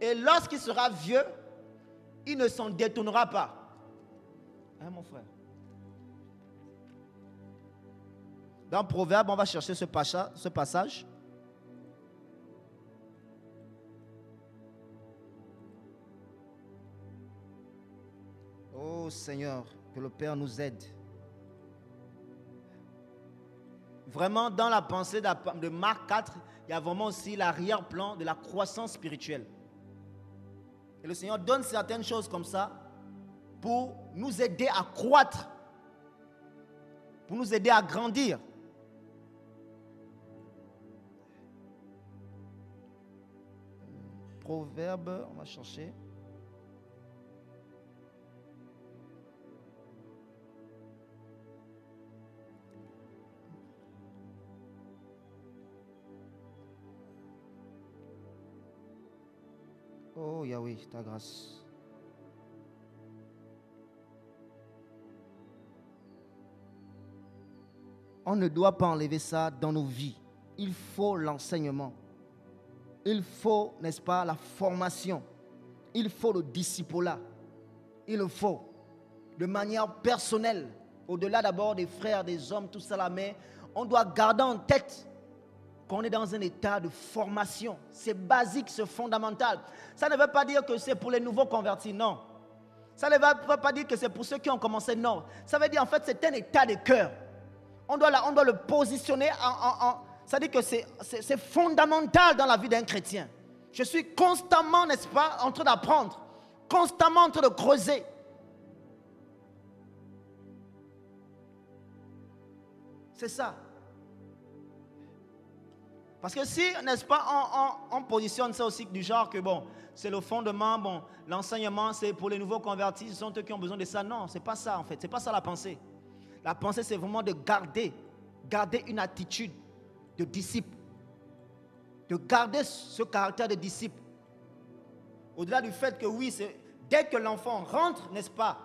et lorsqu'il sera vieux, il ne s'en détournera pas. Hein, mon frère? Dans Proverbe, on va chercher ce passage. Oh Seigneur, que le Père nous aide. Vraiment, dans la pensée de Marc 4, il y a vraiment aussi l'arrière-plan de la croissance spirituelle. Et le Seigneur donne certaines choses comme ça pour nous aider à croître, pour nous aider à grandir. Proverbe, on va chercher. Oh Yahweh, ta grâce. On ne doit pas enlever ça dans nos vies. Il faut l'enseignement. Il faut, n'est-ce pas, la formation. Il faut le discipolat. Il le faut. De manière personnelle. Au-delà d'abord des frères, des hommes, tout ça là. Mais on doit garder en tête qu'on est dans un état de formation. C'est basique, c'est fondamental. Ça ne veut pas dire que c'est pour les nouveaux convertis, non. Ça ne veut pas dire que c'est pour ceux qui ont commencé, non. Ça veut dire en fait c'est un état de cœur. On doit le positionner ça veut dire que c'est fondamental dans la vie d'un chrétien. Je suis constamment, n'est-ce pas, en train d'apprendre, constamment en train de creuser. C'est ça. Parce que si, n'est-ce pas, on positionne ça aussi du genre que, bon, c'est le fondement, bon, l'enseignement, c'est pour les nouveaux convertis, ce sont eux qui ont besoin de ça. Non, c'est pas ça en fait, c'est pas ça la pensée. La pensée, c'est vraiment de garder une attitude de disciple, de garder ce caractère de disciple. Au-delà du fait que oui, dès que l'enfant rentre, n'est-ce pas,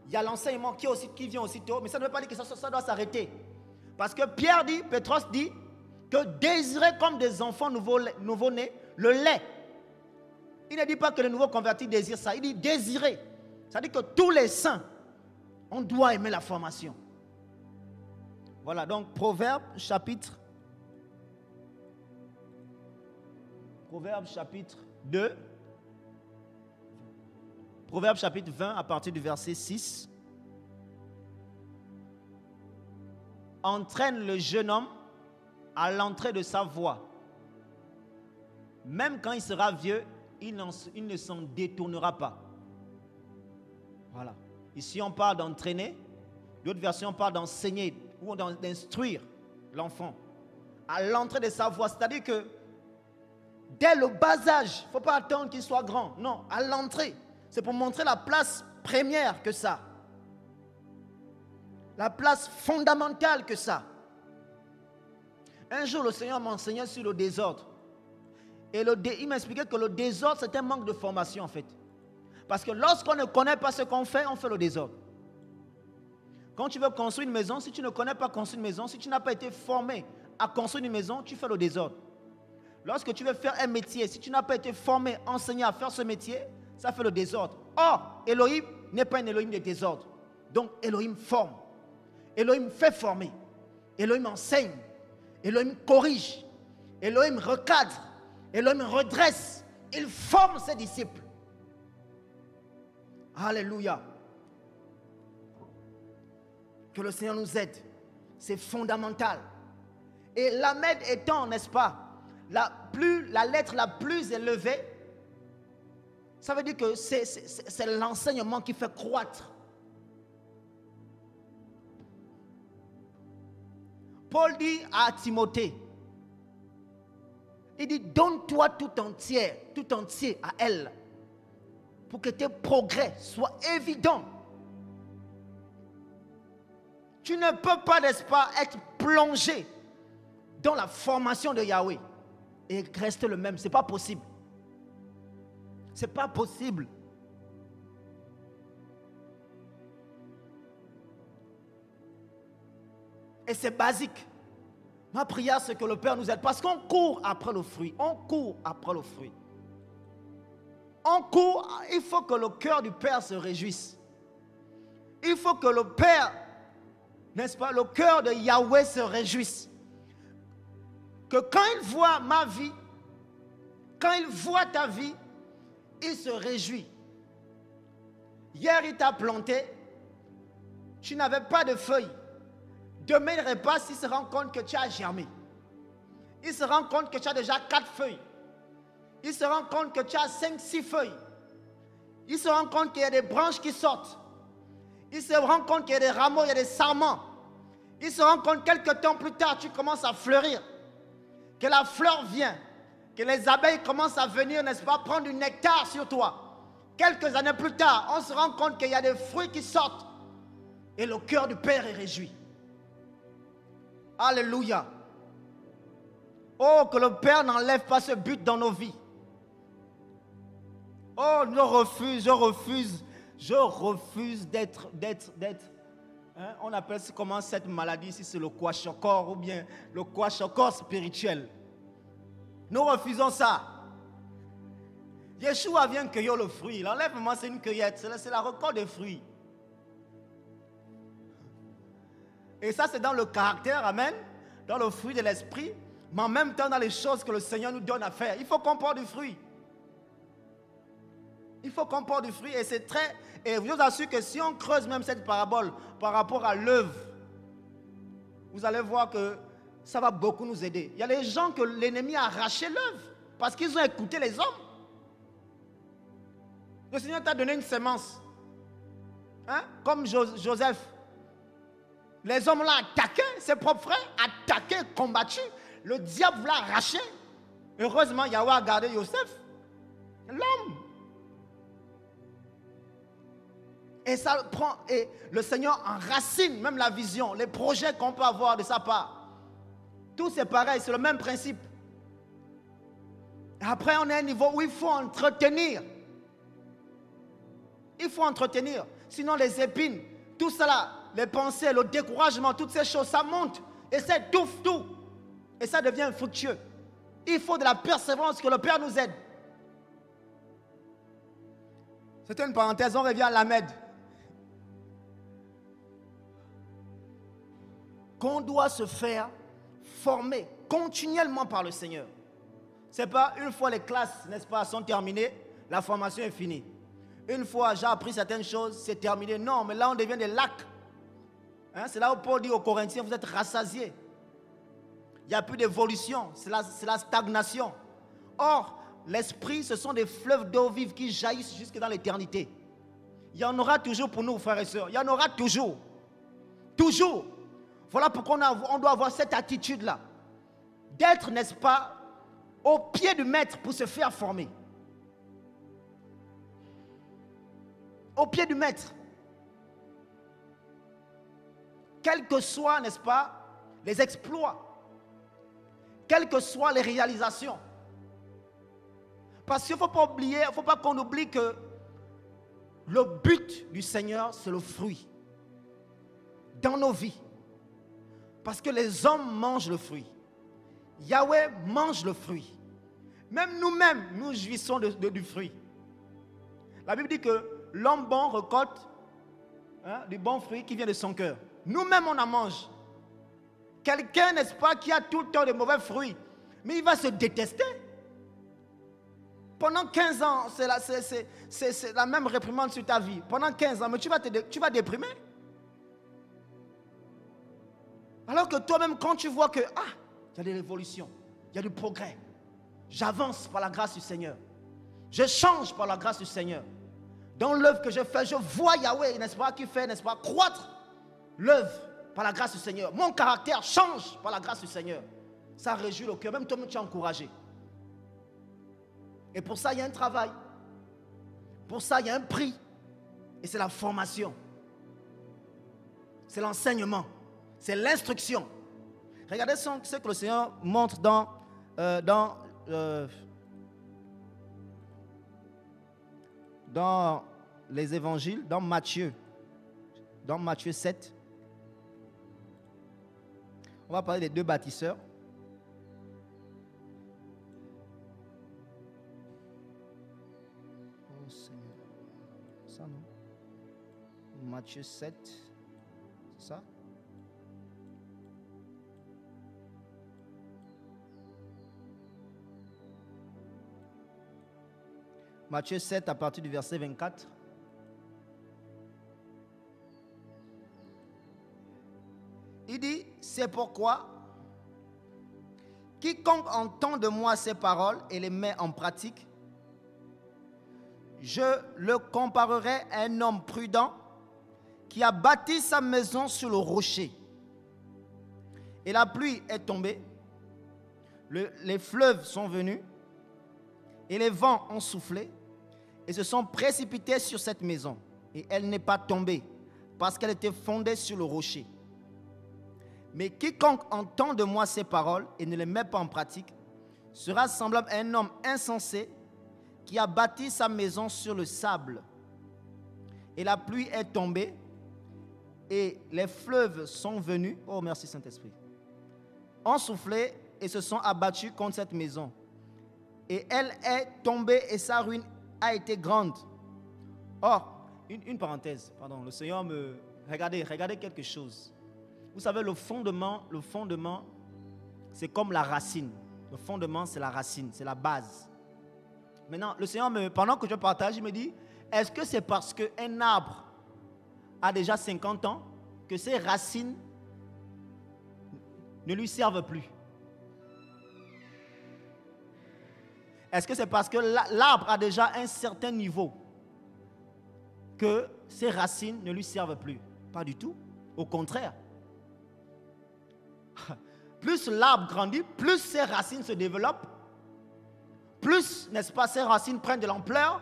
il y a l'enseignement qui vient aussitôt, mais ça ne veut pas dire que ça doit s'arrêter. Parce que Pétros dit que désirer comme des enfants nouveau-nés le lait. Il ne dit pas que les nouveaux convertis désirent ça, il dit désirer. Ça veut dire que tous les saints, on doit aimer la formation. Voilà, donc Proverbes chapitre 2. Proverbes chapitre 20 à partir du verset 6. Entraîne le jeune homme à l'entrée de sa voie. Même quand il sera vieux, il ne s'en détournera pas. Voilà. Ici, on parle d'entraîner. D'autres versions parlent d'enseigner ou d'instruire l'enfant à l'entrée de sa voie. C'est-à-dire que dès le bas âge, il ne faut pas attendre qu'il soit grand. Non, à l'entrée. C'est pour montrer la place première que ça. La place fondamentale que ça. Un jour, le Seigneur m'enseignait sur le désordre. Et il m'expliquait que le désordre, c'est un manque de formation en fait. Parce que lorsqu'on ne connaît pas ce qu'on fait, on fait le désordre. Quand tu veux construire une maison, si tu ne connais pas construire une maison, si tu n'as pas été formé à construire une maison, tu fais le désordre. Lorsque tu veux faire un métier, si tu n'as pas été formé, enseigné à faire ce métier, ça fait le désordre. Or, Elohim n'est pas un Elohim de désordre. Donc, Elohim forme. Elohim fait former. Elohim enseigne. Elohim corrige. Elohim recadre. Elohim redresse. Il forme ses disciples. Alléluia. Que le Seigneur nous aide. C'est fondamental. Et Lamed étant, n'est-ce pas, la lettre la plus élevée, ça veut dire que c'est l'enseignement qui fait croître. Paul dit à Timothée, il dit, donne-toi tout entier à elle, pour que tes progrès soient évidents. Tu ne peux pas, n'est-ce pas, être plongé dans la formation de Yahweh et rester le même. Ce n'est pas possible. Ce n'est pas possible. Et c'est basique. Ma prière, c'est que le Père nous aide. Parce qu'on court après le fruit. On court après le fruit. On court, il faut que le cœur du Père se réjouisse. Il faut que le Père, n'est-ce pas, le cœur de Yahweh se réjouisse. Que quand il voit ma vie, quand il voit ta vie, il se réjouit. Hier, il t'a planté, tu n'avais pas de feuilles. Demain, il repasse, il se rend compte que tu as germé. Il se rend compte que tu as déjà 4 feuilles. Il se rend compte que tu as 5, 6 feuilles. Il se rend compte qu'il y a des branches qui sortent. Il se rend compte qu'il y a des rameaux, il y a des sarments. Il se rend compte quelques temps plus tard, tu commences à fleurir. Que la fleur vient. Que les abeilles commencent à venir, n'est-ce pas, prendre du nectar sur toi. Quelques années plus tard, on se rend compte qu'il y a des fruits qui sortent. Et le cœur du Père est réjoui. Alléluia. Oh, que le Père n'enlève pas ce but dans nos vies. Oh, je refuse d'être, hein, on appelle comment cette maladie ici, c'est le kwashiorkor ou bien le kwashiorkor spirituel. Nous refusons ça. Yeshua vient cueillir le fruit. L'enlèvement, c'est une cueillette, c'est la récolte des fruits. Et ça, c'est dans le caractère, amen, dans le fruit de l'esprit. Mais en même temps, dans les choses que le Seigneur nous donne à faire, il faut qu'on porte du fruit. Il faut qu'on porte du fruit. Et c'est très... Et je vous assure que si on creuse même cette parabole par rapport à l'œuvre, vous allez voir que ça va beaucoup nous aider. Il y a des gens que l'ennemi a arraché l'œuvre parce qu'ils ont écouté les hommes. Le Seigneur t'a donné une sémence. Hein? Comme Joseph. Les hommes l'ont attaqué, ses propres frères, attaqué, combattu. Le diable l'a arraché. Heureusement, Yahweh a gardé Joseph, l'homme. Et ça prend, et le Seigneur enracine même la vision, les projets qu'on peut avoir de sa part. Tout c'est pareil, c'est le même principe. Après, on est à un niveau où il faut entretenir. Il faut entretenir. Sinon, les épines, tout cela, les pensées, le découragement, toutes ces choses, ça monte. Et ça étouffe tout. Et ça devient fructueux. Il faut de la persévérance, que le Père nous aide. C'était une parenthèse, on revient à l'Amed. Qu'on doit se faire former continuellement par le Seigneur. Ce n'est pas une fois les classes, n'est-ce pas, sont terminées, la formation est finie. Une fois j'ai appris certaines choses, c'est terminé. Non, mais là on devient des lacs. Hein, c'est là où Paul dit aux Corinthiens, vous êtes rassasiés. Il n'y a plus d'évolution, c'est la stagnation. Or, l'esprit, ce sont des fleuves d'eau vive qui jaillissent jusque dans l'éternité. Il y en aura toujours pour nous, frères et sœurs. Il y en aura toujours. Toujours. Voilà pourquoi on doit avoir cette attitude-là. D'être, n'est-ce pas, au pied du maître pour se faire former. Au pied du maître. Quels que soient, n'est-ce pas, les exploits. Quelles que soient les réalisations. Parce qu'il ne faut pas oublier, il ne faut pas qu'on oublie que le but du Seigneur, c'est le fruit. Dans nos vies. Parce que les hommes mangent le fruit. Yahweh mange le fruit. Même nous-mêmes, nous jouissons du fruit. La Bible dit que l'homme bon récolte du bon fruit qui vient de son cœur. Nous-mêmes, on en mange. Quelqu'un, n'est-ce pas, qui a tout le temps de mauvais fruits, mais il va se détester. Pendant 15 ans, c'est la même réprimande sur ta vie. Pendant 15 ans, mais tu vas déprimer. Alors que toi-même, quand tu vois que, il y a de l'évolution, il y a du progrès. J'avance par la grâce du Seigneur. Je change par la grâce du Seigneur. Dans l'œuvre que je fais, je vois Yahweh, n'est-ce pas, qui fait, n'est-ce pas, croître l'œuvre par la grâce du Seigneur. Mon caractère change par la grâce du Seigneur. Ça réjouit le cœur, même toi-même tu es encouragé. Et pour ça, il y a un travail. Pour ça, il y a un prix. Et c'est la formation. C'est l'enseignement. C'est l'instruction. Regardez ce que le Seigneur montre dans les évangiles, dans Matthieu 7. On va parler des deux bâtisseurs. Oh Seigneur. Ça non? Matthieu 7. C'est ça? Matthieu 7 à partir du verset 24. Il dit, c'est pourquoi quiconque entend de moi ces paroles et les met en pratique, je le comparerai à un homme prudent qui a bâti sa maison sur le rocher. Et la pluie est tombée, les fleuves sont venus, et les vents ont soufflé, et se sont précipités sur cette maison. Et elle n'est pas tombée, parce qu'elle était fondée sur le rocher. Mais quiconque entend de moi ces paroles et ne les met pas en pratique, sera semblable à un homme insensé qui a bâti sa maison sur le sable. Et la pluie est tombée, et les fleuves sont venus, oh merci Saint-Esprit, ont soufflé et se sont abattus contre cette maison. Et elle est tombée et sa ruine a été grande. Or, une parenthèse, pardon, le Seigneur me... Regardez quelque chose. Vous savez, le fondement, c'est comme la racine. Le fondement, c'est la racine, c'est la base. Maintenant, le Seigneur, pendant que je partage, il me dit, est-ce que c'est parce qu'un arbre a déjà 50 ans que ses racines ne lui servent plus? Est-ce que c'est parce que l'arbre a déjà un certain niveau que ses racines ne lui servent plus? Pas du tout. Au contraire. Plus l'arbre grandit, plus ses racines se développent, plus, n'est-ce pas, ses racines prennent de l'ampleur,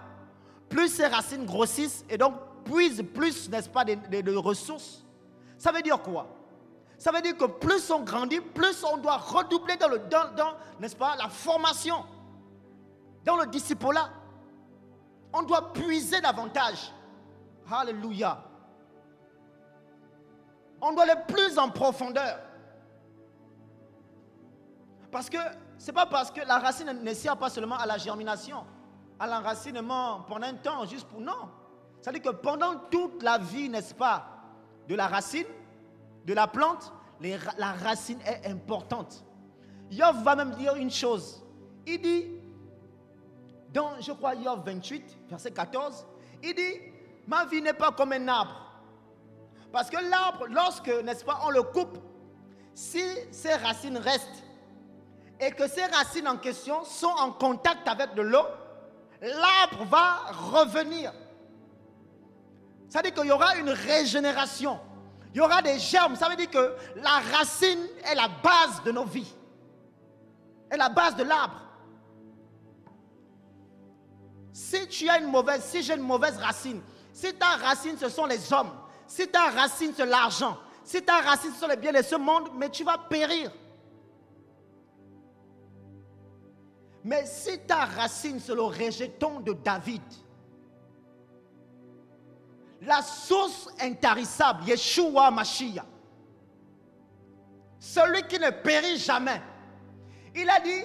plus ses racines grossissent et donc puisent plus, n'est-ce pas, de ressources. Ça veut dire quoi? Ça veut dire que plus on grandit, plus on doit redoubler dans n'est-ce pas, la formation, dans le discipulat. On doit puiser davantage. Alléluia. On doit aller plus en profondeur. Parce que ce n'est pas parce que la racine ne sert pas seulement à la germination, à l'enracinement pendant un temps, juste pour... Non. C'est-à-dire que pendant toute la vie, n'est-ce pas, de la racine, de la plante, la racine est importante. Job va même dire une chose. Il dit, dans, je crois, Job 28, verset 14, il dit, ma vie n'est pas comme un arbre. Parce que l'arbre, lorsque, n'est-ce pas, on le coupe, si ses racines restent, et que ces racines en question sont en contact avec de l'eau, l'arbre va revenir. Ça veut dire qu'il y aura une régénération. Il y aura des germes. Ça veut dire que la racine est la base de nos vies. Est la base de l'arbre. Si tu as si j'ai une mauvaise racine, si ta racine ce sont les hommes, si ta racine c'est l'argent, si ta racine ce sont les biens de ce monde, mais tu vas périr. Mais si ta racine c'est le rejeton de David, la source intarissable, Yeshua Mashiach, celui qui ne périt jamais, il a dit,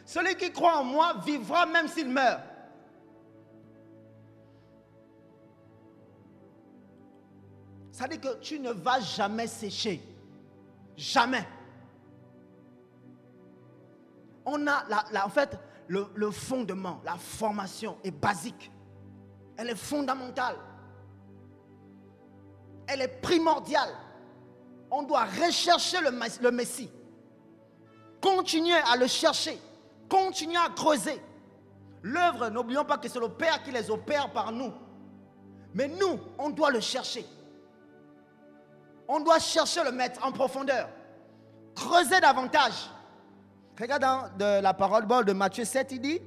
celui qui croit en moi vivra même s'il meurt. Ça dit que tu ne vas jamais sécher. Jamais. On a, en fait, le fondement, la formation est basique. Elle est fondamentale. Elle est primordiale. On doit rechercher le Messie. Continuer à le chercher. Continuer à creuser. L'œuvre, n'oublions pas que c'est le Père qui les opère par nous. Mais nous, on doit le chercher. On doit chercher le maître en profondeur. Creuser davantage. Regarde dans la parole de Matthieu 7, il dit,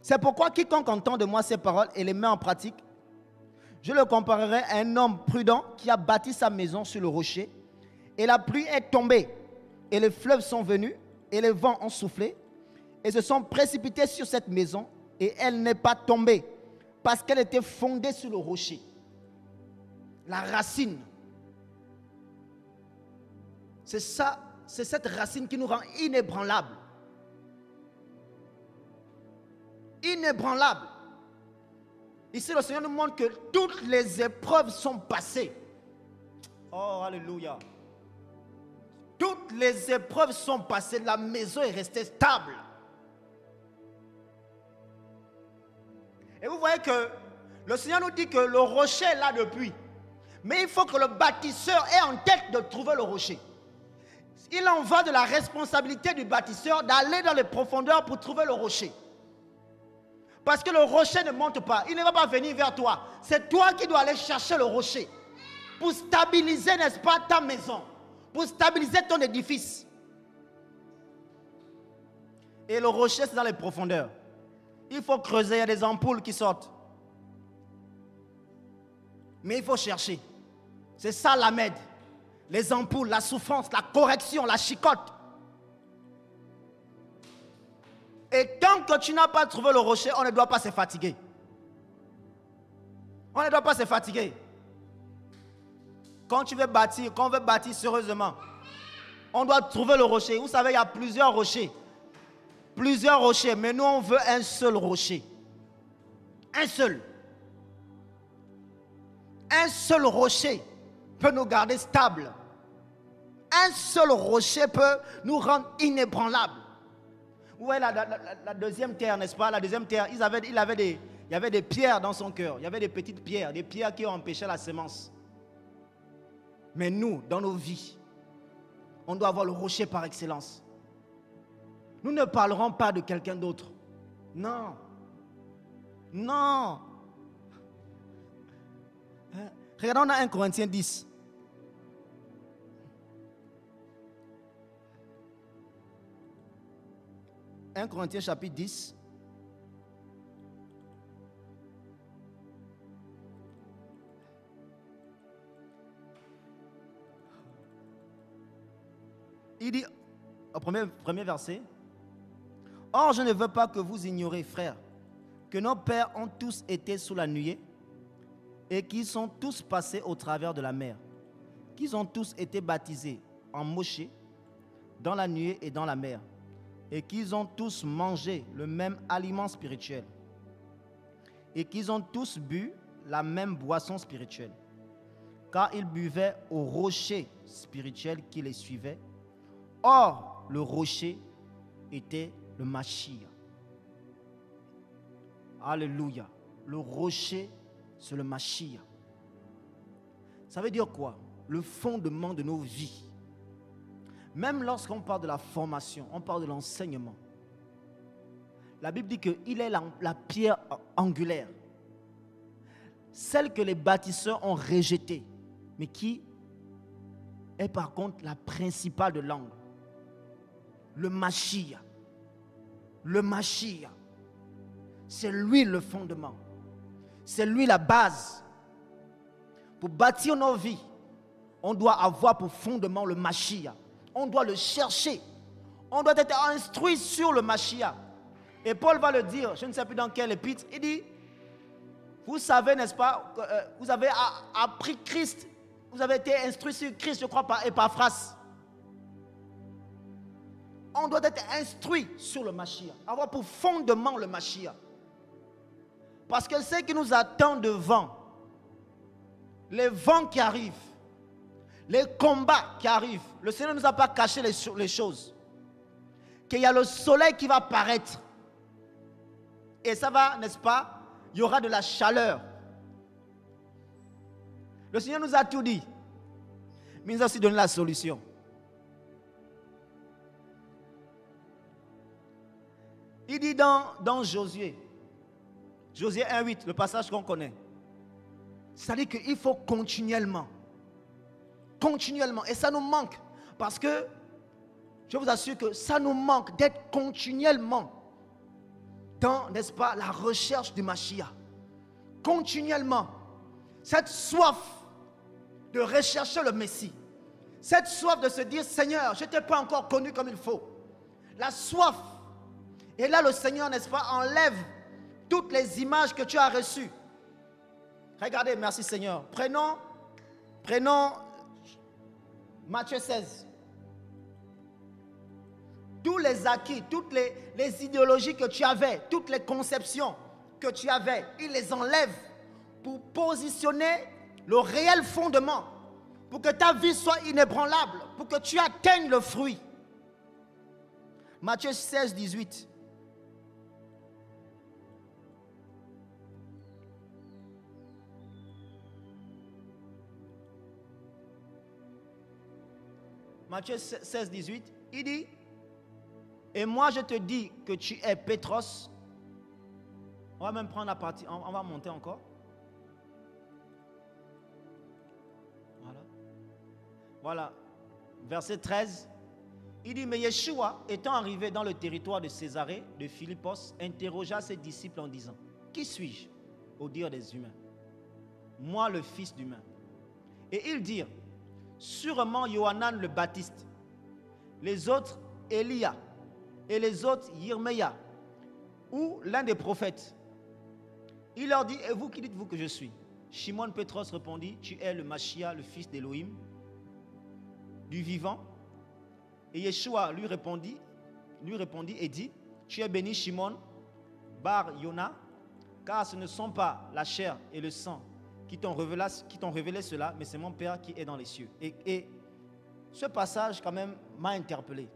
c'est pourquoi quiconque entend de moi ces paroles et les met en pratique, je le comparerai à un homme prudent qui a bâti sa maison sur le rocher, et la pluie est tombée, et les fleuves sont venus, et les vents ont soufflé, et se sont précipités sur cette maison, et elle n'est pas tombée, parce qu'elle était fondée sur le rocher. La racine. C'est ça, c'est cette racine qui nous rend inébranlables. Inébranlables. Ici, le Seigneur nous montre que toutes les épreuves sont passées. Oh, alléluia. Toutes les épreuves sont passées. La maison est restée stable. Et vous voyez que le Seigneur nous dit que le rocher est là depuis. Mais il faut que le bâtisseur ait en tête de trouver le rocher. Il en va de la responsabilité du bâtisseur d'aller dans les profondeurs pour trouver le rocher. Parce que le rocher ne monte pas. Il ne va pas venir vers toi. C'est toi qui dois aller chercher le rocher. Pour stabiliser, n'est-ce pas, ta maison. Pour stabiliser ton édifice. Et le rocher, c'est dans les profondeurs. Il faut creuser, il y a des ampoules qui sortent. Mais il faut chercher. C'est ça la m'aide. Les ampoules, la souffrance, la correction, la chicotte. Et tant que tu n'as pas trouvé le rocher, on ne doit pas se fatiguer. On ne doit pas se fatiguer. Quand tu veux bâtir, quand on veut bâtir sérieusement, on doit trouver le rocher. Vous savez, il y a plusieurs rochers. Plusieurs rochers, mais nous on veut un seul rocher. Un seul. Un seul rocher peut nous garder stables. Un seul rocher peut nous rendre inébranlables. Vous voyez la deuxième terre, n'est-ce pas? La deuxième terre, il y avait des pierres dans son cœur. Il y avait des petites pierres, des pierres qui empêchaient la semence. Mais nous, dans nos vies, on doit avoir le rocher par excellence. Nous ne parlerons pas de quelqu'un d'autre. Non. Non. Regardons dans 1 Corinthiens 10. « 1 Corinthiens chapitre 10. Il dit, au premier verset, « Or, je ne veux pas que vous ignoriez, frères, que nos pères ont tous été sous la nuée et qu'ils sont tous passés au travers de la mer, qu'ils ont tous été baptisés en Moshé, dans la nuée et dans la mer, et qu'ils ont tous mangé le même aliment spirituel, et qu'ils ont tous bu la même boisson spirituelle, car ils buvaient au rocher spirituel qui les suivait. Or, le rocher était le Mashiach. » Alléluia. Le rocher, c'est le Mashiach. Ça veut dire quoi? Le fondement de nos vies. Même lorsqu'on parle de la formation, on parle de l'enseignement. La Bible dit qu'il est la pierre angulaire. Celle que les bâtisseurs ont rejetée, mais qui est par contre la principale de l'angle. Le Mashiach. Le Mashiach. C'est lui le fondement. C'est lui la base. Pour bâtir nos vies, on doit avoir pour fondement le Mashiach. On doit le chercher. On doit être instruit sur le Mashiach. Et Paul va le dire, je ne sais plus dans quel épître, il dit, vous savez, n'est-ce pas, vous avez appris Christ, vous avez été instruit sur Christ, je crois, par Épaphras. On doit être instruit sur le Mashiach, avoir pour fondement le Mashiach. Parce que ce qui nous attend devant, les vents qui arrivent, les combats qui arrivent, le Seigneur ne nous a pas caché les choses. Qu'il y a le soleil qui va paraître. Et ça va, n'est-ce pas, il y aura de la chaleur. Le Seigneur nous a tout dit. Mais il nous a aussi donné la solution. Il dit dans Josué 1:8, le passage qu'on connaît. C'est-à-dire qu'il faut continuellement. Continuellement. Et ça nous manque. Parce que, je vous assure que ça nous manque d'être continuellement dans, n'est-ce pas, la recherche du Mashiach. Continuellement. Cette soif de rechercher le Messie. Cette soif de se dire, Seigneur, je ne t'ai pas encore connu comme il faut. La soif. Et là, le Seigneur, n'est-ce pas, enlève toutes les images que tu as reçues. Regardez, merci Seigneur. Prenons Matthieu 16. Tous les acquis, toutes les idéologies que tu avais, toutes les conceptions que tu avais, il les enlève pour positionner le réel fondement, pour que ta vie soit inébranlable, pour que tu atteignes le fruit. Matthieu 16, 18. Matthieu 16, 18, il dit, et moi je te dis que tu es Pétros. On va même prendre la partie, on va monter encore. Voilà. Verset 13, il dit, mais Yeshua, étant arrivé dans le territoire de Césarée, de Philippos, interrogea ses disciples en disant, qui suis-je au dire des humains? Moi le fils d'humain. Et ils dirent, sûrement Yohanan le Baptiste, les autres Élia, et les autres Yirmeya, ou l'un des prophètes. Il leur dit, et vous qui dites-vous que je suis? Shimon Pétros répondit, tu es le Mashiach, le fils d'Élohim, du vivant. Et Yeshua lui répondit et dit, tu es béni Shimon, Bar Yona, car ce ne sont pas la chair et le sang qui t'ont révélé cela, mais c'est mon Père qui est dans les cieux. Et Ce passage quand même m'a interpellé.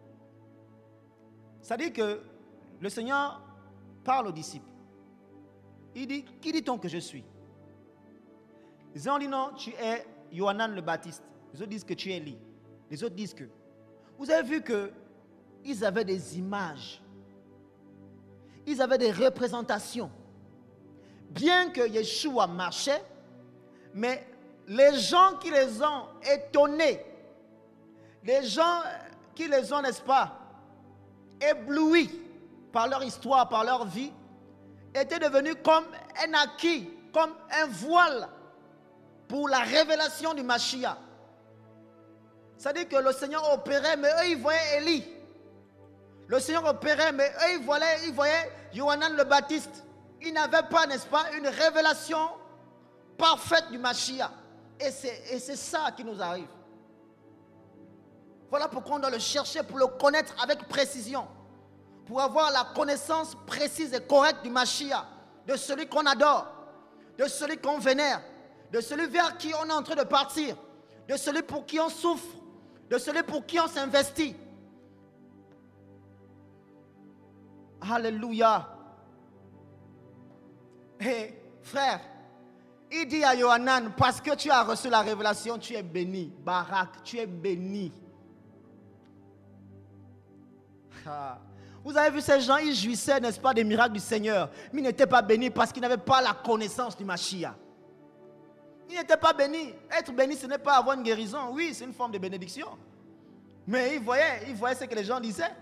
Ça dit que le Seigneur parle aux disciples. Il dit, qui dit-on que je suis? Les uns disent non, tu es Yohanan le Baptiste. Les autres disent que tu es Élie. Les autres disent que... Vous avez vu qu'ils avaient des images. Ils avaient des représentations. Bien que Yeshua marchait, mais les gens qui les ont étonnés, les gens qui les ont, n'est-ce pas, éblouis par leur histoire, par leur vie, étaient devenus comme un acquis, comme un voile pour la révélation du Mashiach. C'est-à-dire que le Seigneur opérait, mais eux, ils voyaient Élie. Le Seigneur opérait, mais eux, ils voyaient Yohanan le Baptiste. Ils n'avaient pas, n'est-ce pas, une révélation parfaite du Mashiach. Et c'est ça qui nous arrive. Voilà pourquoi on doit le chercher pour le connaître avec précision. Pour avoir la connaissance précise et correcte du Mashiach. De celui qu'on adore. De celui qu'on vénère. De celui vers qui on est en train de partir. De celui pour qui on souffre. De celui pour qui on s'investit. Alléluia. Et frère, il dit à Yohanan, parce que tu as reçu la révélation, tu es béni. Barak, tu es béni. Vous avez vu ces gens, ils jouissaient, n'est-ce pas, des miracles du Seigneur. Mais ils n'étaient pas bénis parce qu'ils n'avaient pas la connaissance du Mashiach. Ils n'étaient pas bénis. Être béni, ce n'est pas avoir une guérison. Oui, c'est une forme de bénédiction. Mais ils voyaient ce que les gens disaient.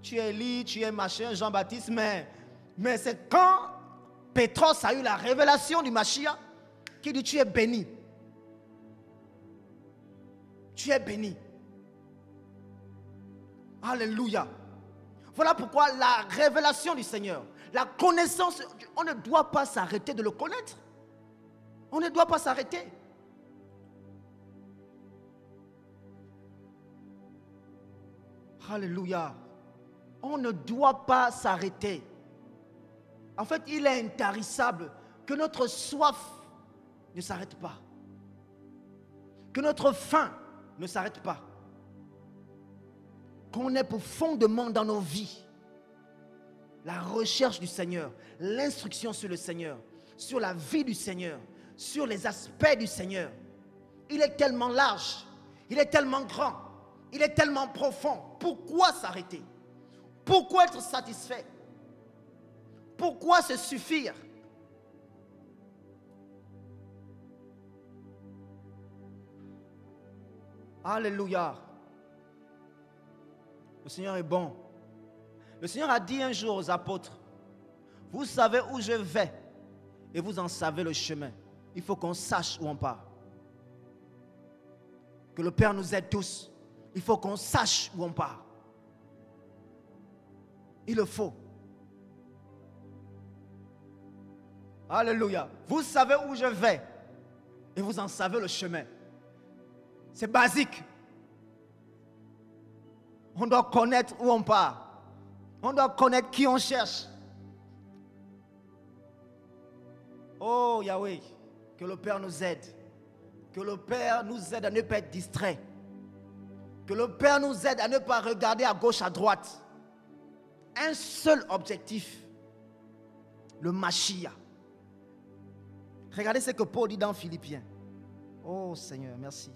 Tu es Élie, tu es machin, Jean-Baptiste, mais c'est quand Pétros a eu la révélation du Mashiach qui dit tu es béni. Tu es béni. Alléluia. Voilà pourquoi la révélation du Seigneur, la connaissance, on ne doit pas s'arrêter de le connaître. On ne doit pas s'arrêter. Alléluia. On ne doit pas s'arrêter. En fait, il est intarissable que notre soif ne s'arrête pas. Que notre faim ne s'arrête pas. Qu'on ait pour fondement dans nos vies la recherche du Seigneur, l'instruction sur le Seigneur, sur la vie du Seigneur, sur les aspects du Seigneur. Il est tellement large, il est tellement grand, il est tellement profond. Pourquoi s'arrêter? Pourquoi être satisfait? Pourquoi se suffire? Alléluia. Le Seigneur est bon. Le Seigneur a dit un jour aux apôtres, vous savez où je vais et vous en savez le chemin. Il faut qu'on sache où on part. Que le Père nous aide tous. Il faut qu'on sache où on part. Il le faut. Alléluia. Vous savez où je vais et vous en savez le chemin. C'est basique. On doit connaître où on part. On doit connaître qui on cherche. Oh Yahweh, que le Père nous aide. Que le Père nous aide à ne pas être distrait. Que le Père nous aide à ne pas regarder à gauche, à droite. Un seul objectif. Le Mashiach. Regardez ce que Paul dit dans Philippiens. Oh Seigneur, merci.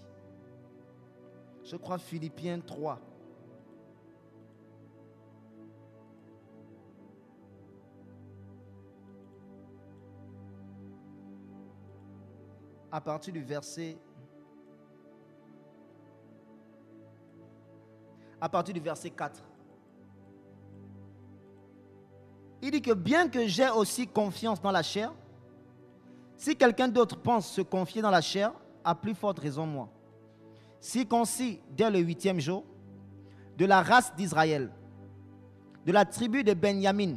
Je crois Philippiens 3. À partir du verset 4. Il dit que bien que j'ai aussi confiance dans la chair, si quelqu'un d'autre pense se confier dans la chair, à plus forte raison moi. Circoncis dès le 8e jour, de la race d'Israël, de la tribu de Benjamin,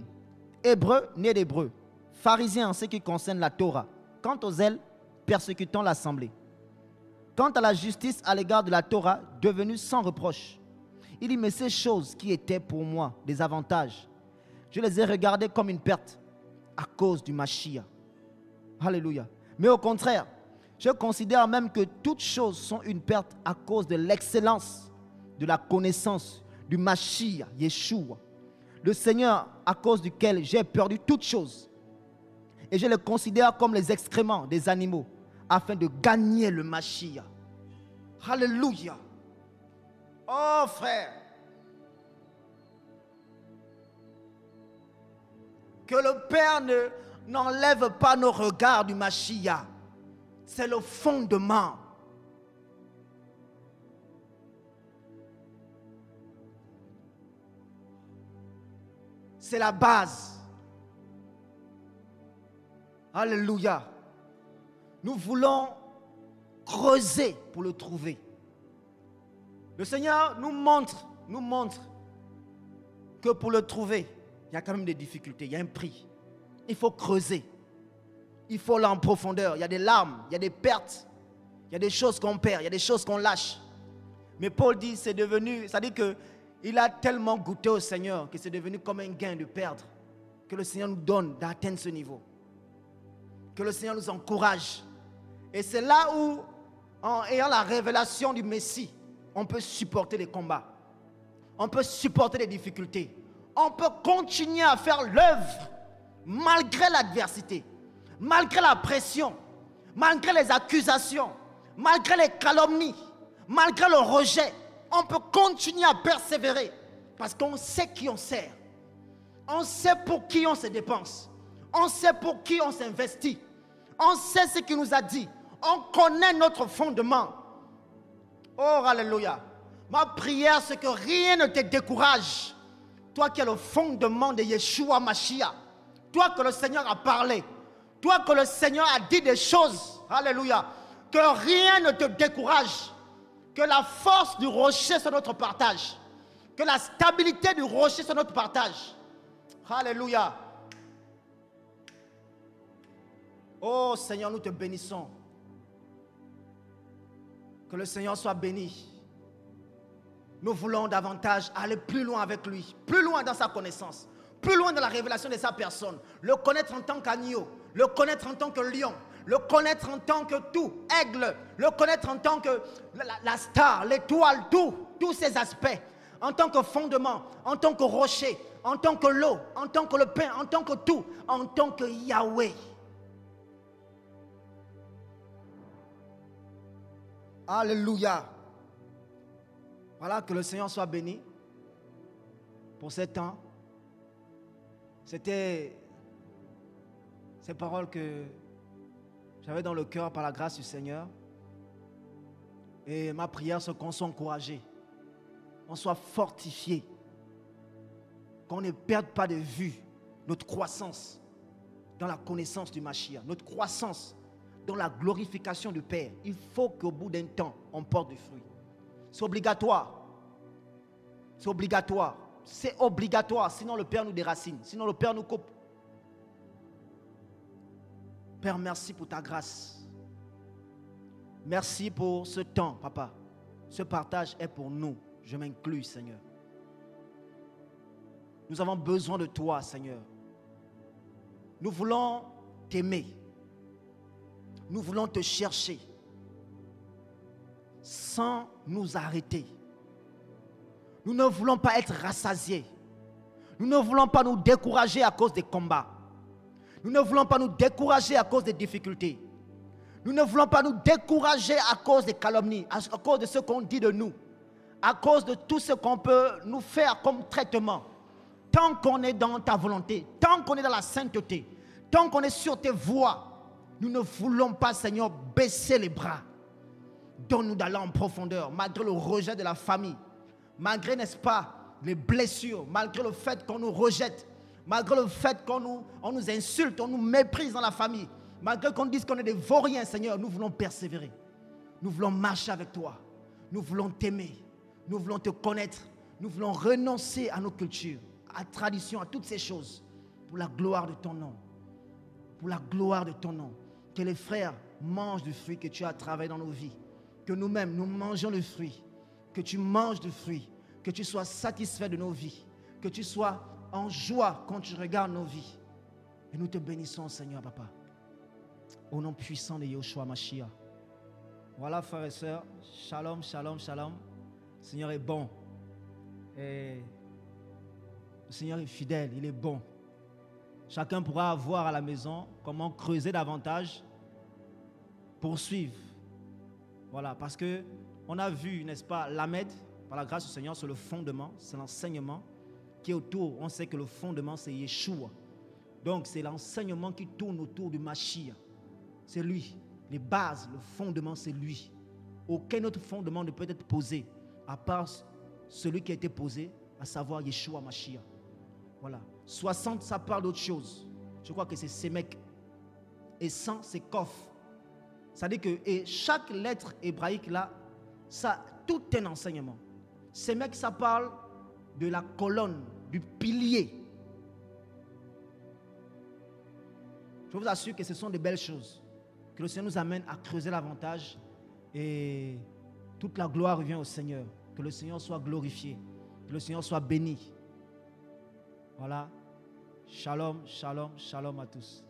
hébreu né d'hébreu, pharisien en ce qui concerne la Torah, quant aux ailes, persécutant l'assemblée. Quant à la justice à l'égard de la Torah, devenue sans reproche, il dit, mais ces choses qui étaient pour moi des avantages, je les ai regardées comme une perte à cause du Mashiach. Alléluia. Mais au contraire, Je considère même que toutes choses sont une perte à cause de l'excellence de la connaissance du Mashiach, Yeshua, le Seigneur à cause duquel j'ai perdu toutes choses. Et je les considère comme les excréments des animaux afin de gagner le Mashiach. Alléluia. Oh frère, que le Père n'enlève pas nos regards du Mashiach. C'est le fondement. C'est la base. Alléluia. Nous voulons creuser pour le trouver. Le Seigneur nous montre que pour le trouver, il y a quand même des difficultés, il y a un prix. Il faut creuser. Il faut aller en profondeur. Il y a des larmes, il y a des pertes, il y a des choses qu'on perd, il y a des choses qu'on lâche. Mais Paul dit, c'est devenu, ça dit qu'il a tellement goûté au Seigneur que c'est devenu comme un gain de perdre. Que le Seigneur nous donne d'atteindre ce niveau. Que le Seigneur nous encourage. Et c'est là où, en ayant la révélation du Messie, on peut supporter les combats. On peut supporter les difficultés. On peut continuer à faire l'œuvre malgré l'adversité, malgré la pression, malgré les accusations, malgré les calomnies, malgré le rejet. On peut continuer à persévérer parce qu'on sait qui on sert. On sait pour qui on se dépense. On sait pour qui on s'investit. On sait ce qu'il nous a dit. On connaît notre fondement. Oh, alléluia. Ma prière, c'est que rien ne te décourage. Toi qui es le fondement de Yeshua Mashiach. Toi que le Seigneur a parlé. Toi que le Seigneur a dit des choses. Alléluia. Que rien ne te décourage. Que la force du rocher soit notre partage. Que la stabilité du rocher soit notre partage. Alléluia. Oh Seigneur, nous te bénissons. Que le Seigneur soit béni. Nous voulons davantage aller plus loin avec lui, plus loin dans sa connaissance, plus loin dans la révélation de sa personne, le connaître en tant qu'agneau, le connaître en tant que lion, le connaître en tant que tout, aigle, le connaître en tant que la star, l'étoile, tous ces aspects, en tant que fondement, en tant que rocher, en tant que l'eau, en tant que le pain, en tant que tout, en tant que Yahweh. Alléluia. Voilà, que le Seigneur soit béni pour ce temps. C'était ces paroles que j'avais dans le cœur par la grâce du Seigneur. Et ma prière, c'est qu'on soit encouragé, on soit fortifié, qu'on ne perde pas de vue notre croissance dans la connaissance du Mashiach, notre croissance dans la glorification du Père. Il faut qu'au bout d'un temps, on porte du fruit. C'est obligatoire. C'est obligatoire. C'est obligatoire. Sinon le Père nous déracine. Sinon le Père nous coupe. Père, merci pour ta grâce. Merci pour ce temps, Papa. Ce partage est pour nous. Je m'inclus, Seigneur. Nous avons besoin de toi, Seigneur. Nous voulons t'aimer. Nous voulons te chercher sans nous arrêter. Nous ne voulons pas être rassasiés. Nous ne voulons pas nous décourager à cause des combats. Nous ne voulons pas nous décourager à cause des difficultés. Nous ne voulons pas nous décourager à cause des calomnies, à cause de ce qu'on dit de nous, à cause de tout ce qu'on peut nous faire comme traitement. Tant qu'on est dans ta volonté, tant qu'on est dans la sainteté, tant qu'on est sur tes voies, nous ne voulons pas, Seigneur, baisser les bras. Donne-nous d'aller en profondeur, malgré le rejet de la famille, malgré, n'est-ce pas, les blessures, malgré le fait qu'on nous rejette, malgré le fait qu'on nous insulte, on nous méprise dans la famille, malgré qu'on dise qu'on est des vauriens, Seigneur, nous voulons persévérer. Nous voulons marcher avec toi. Nous voulons t'aimer. Nous voulons te connaître. Nous voulons renoncer à nos cultures, à la tradition, à toutes ces choses, pour la gloire de ton nom. Pour la gloire de ton nom. Que les frères mangent du fruit que tu as travaillé dans nos vies. Que nous-mêmes, nous mangeons le fruit. Que tu manges du fruit. Que tu sois satisfait de nos vies. Que tu sois en joie quand tu regardes nos vies. Et nous te bénissons, Seigneur, Papa. Au nom puissant de Yeshua Mashiach. Voilà, frères et sœurs, shalom, shalom, shalom. Le Seigneur est bon. Et le Seigneur est fidèle, il est bon. Chacun pourra voir à la maison comment creuser davantage, poursuivre. Voilà, parce que on a vu, n'est-ce pas, l'Ahmed, par la grâce du Seigneur, c'est le fondement, c'est l'enseignement qui est autour. On sait que le fondement, c'est Yeshua. Donc, c'est l'enseignement qui tourne autour du Mashiach. C'est lui. Les bases, le fondement, c'est lui. Aucun autre fondement ne peut être posé à part celui qui a été posé, à savoir Yeshua Mashiach. Voilà. 60, ça parle d'autre chose. Je crois que c'est Sémec. Et 100, c'est Kof. Ça dit que et chaque lettre hébraïque là, ça, tout est un enseignement. Sémec, ça parle de la colonne, du pilier. Je vous assure que ce sont de belles choses. Que le Seigneur nous amène à creuser davantage et toute la gloire revient au Seigneur. Que le Seigneur soit glorifié, que le Seigneur soit béni. Voilà. Shalom, shalom, shalom à tous.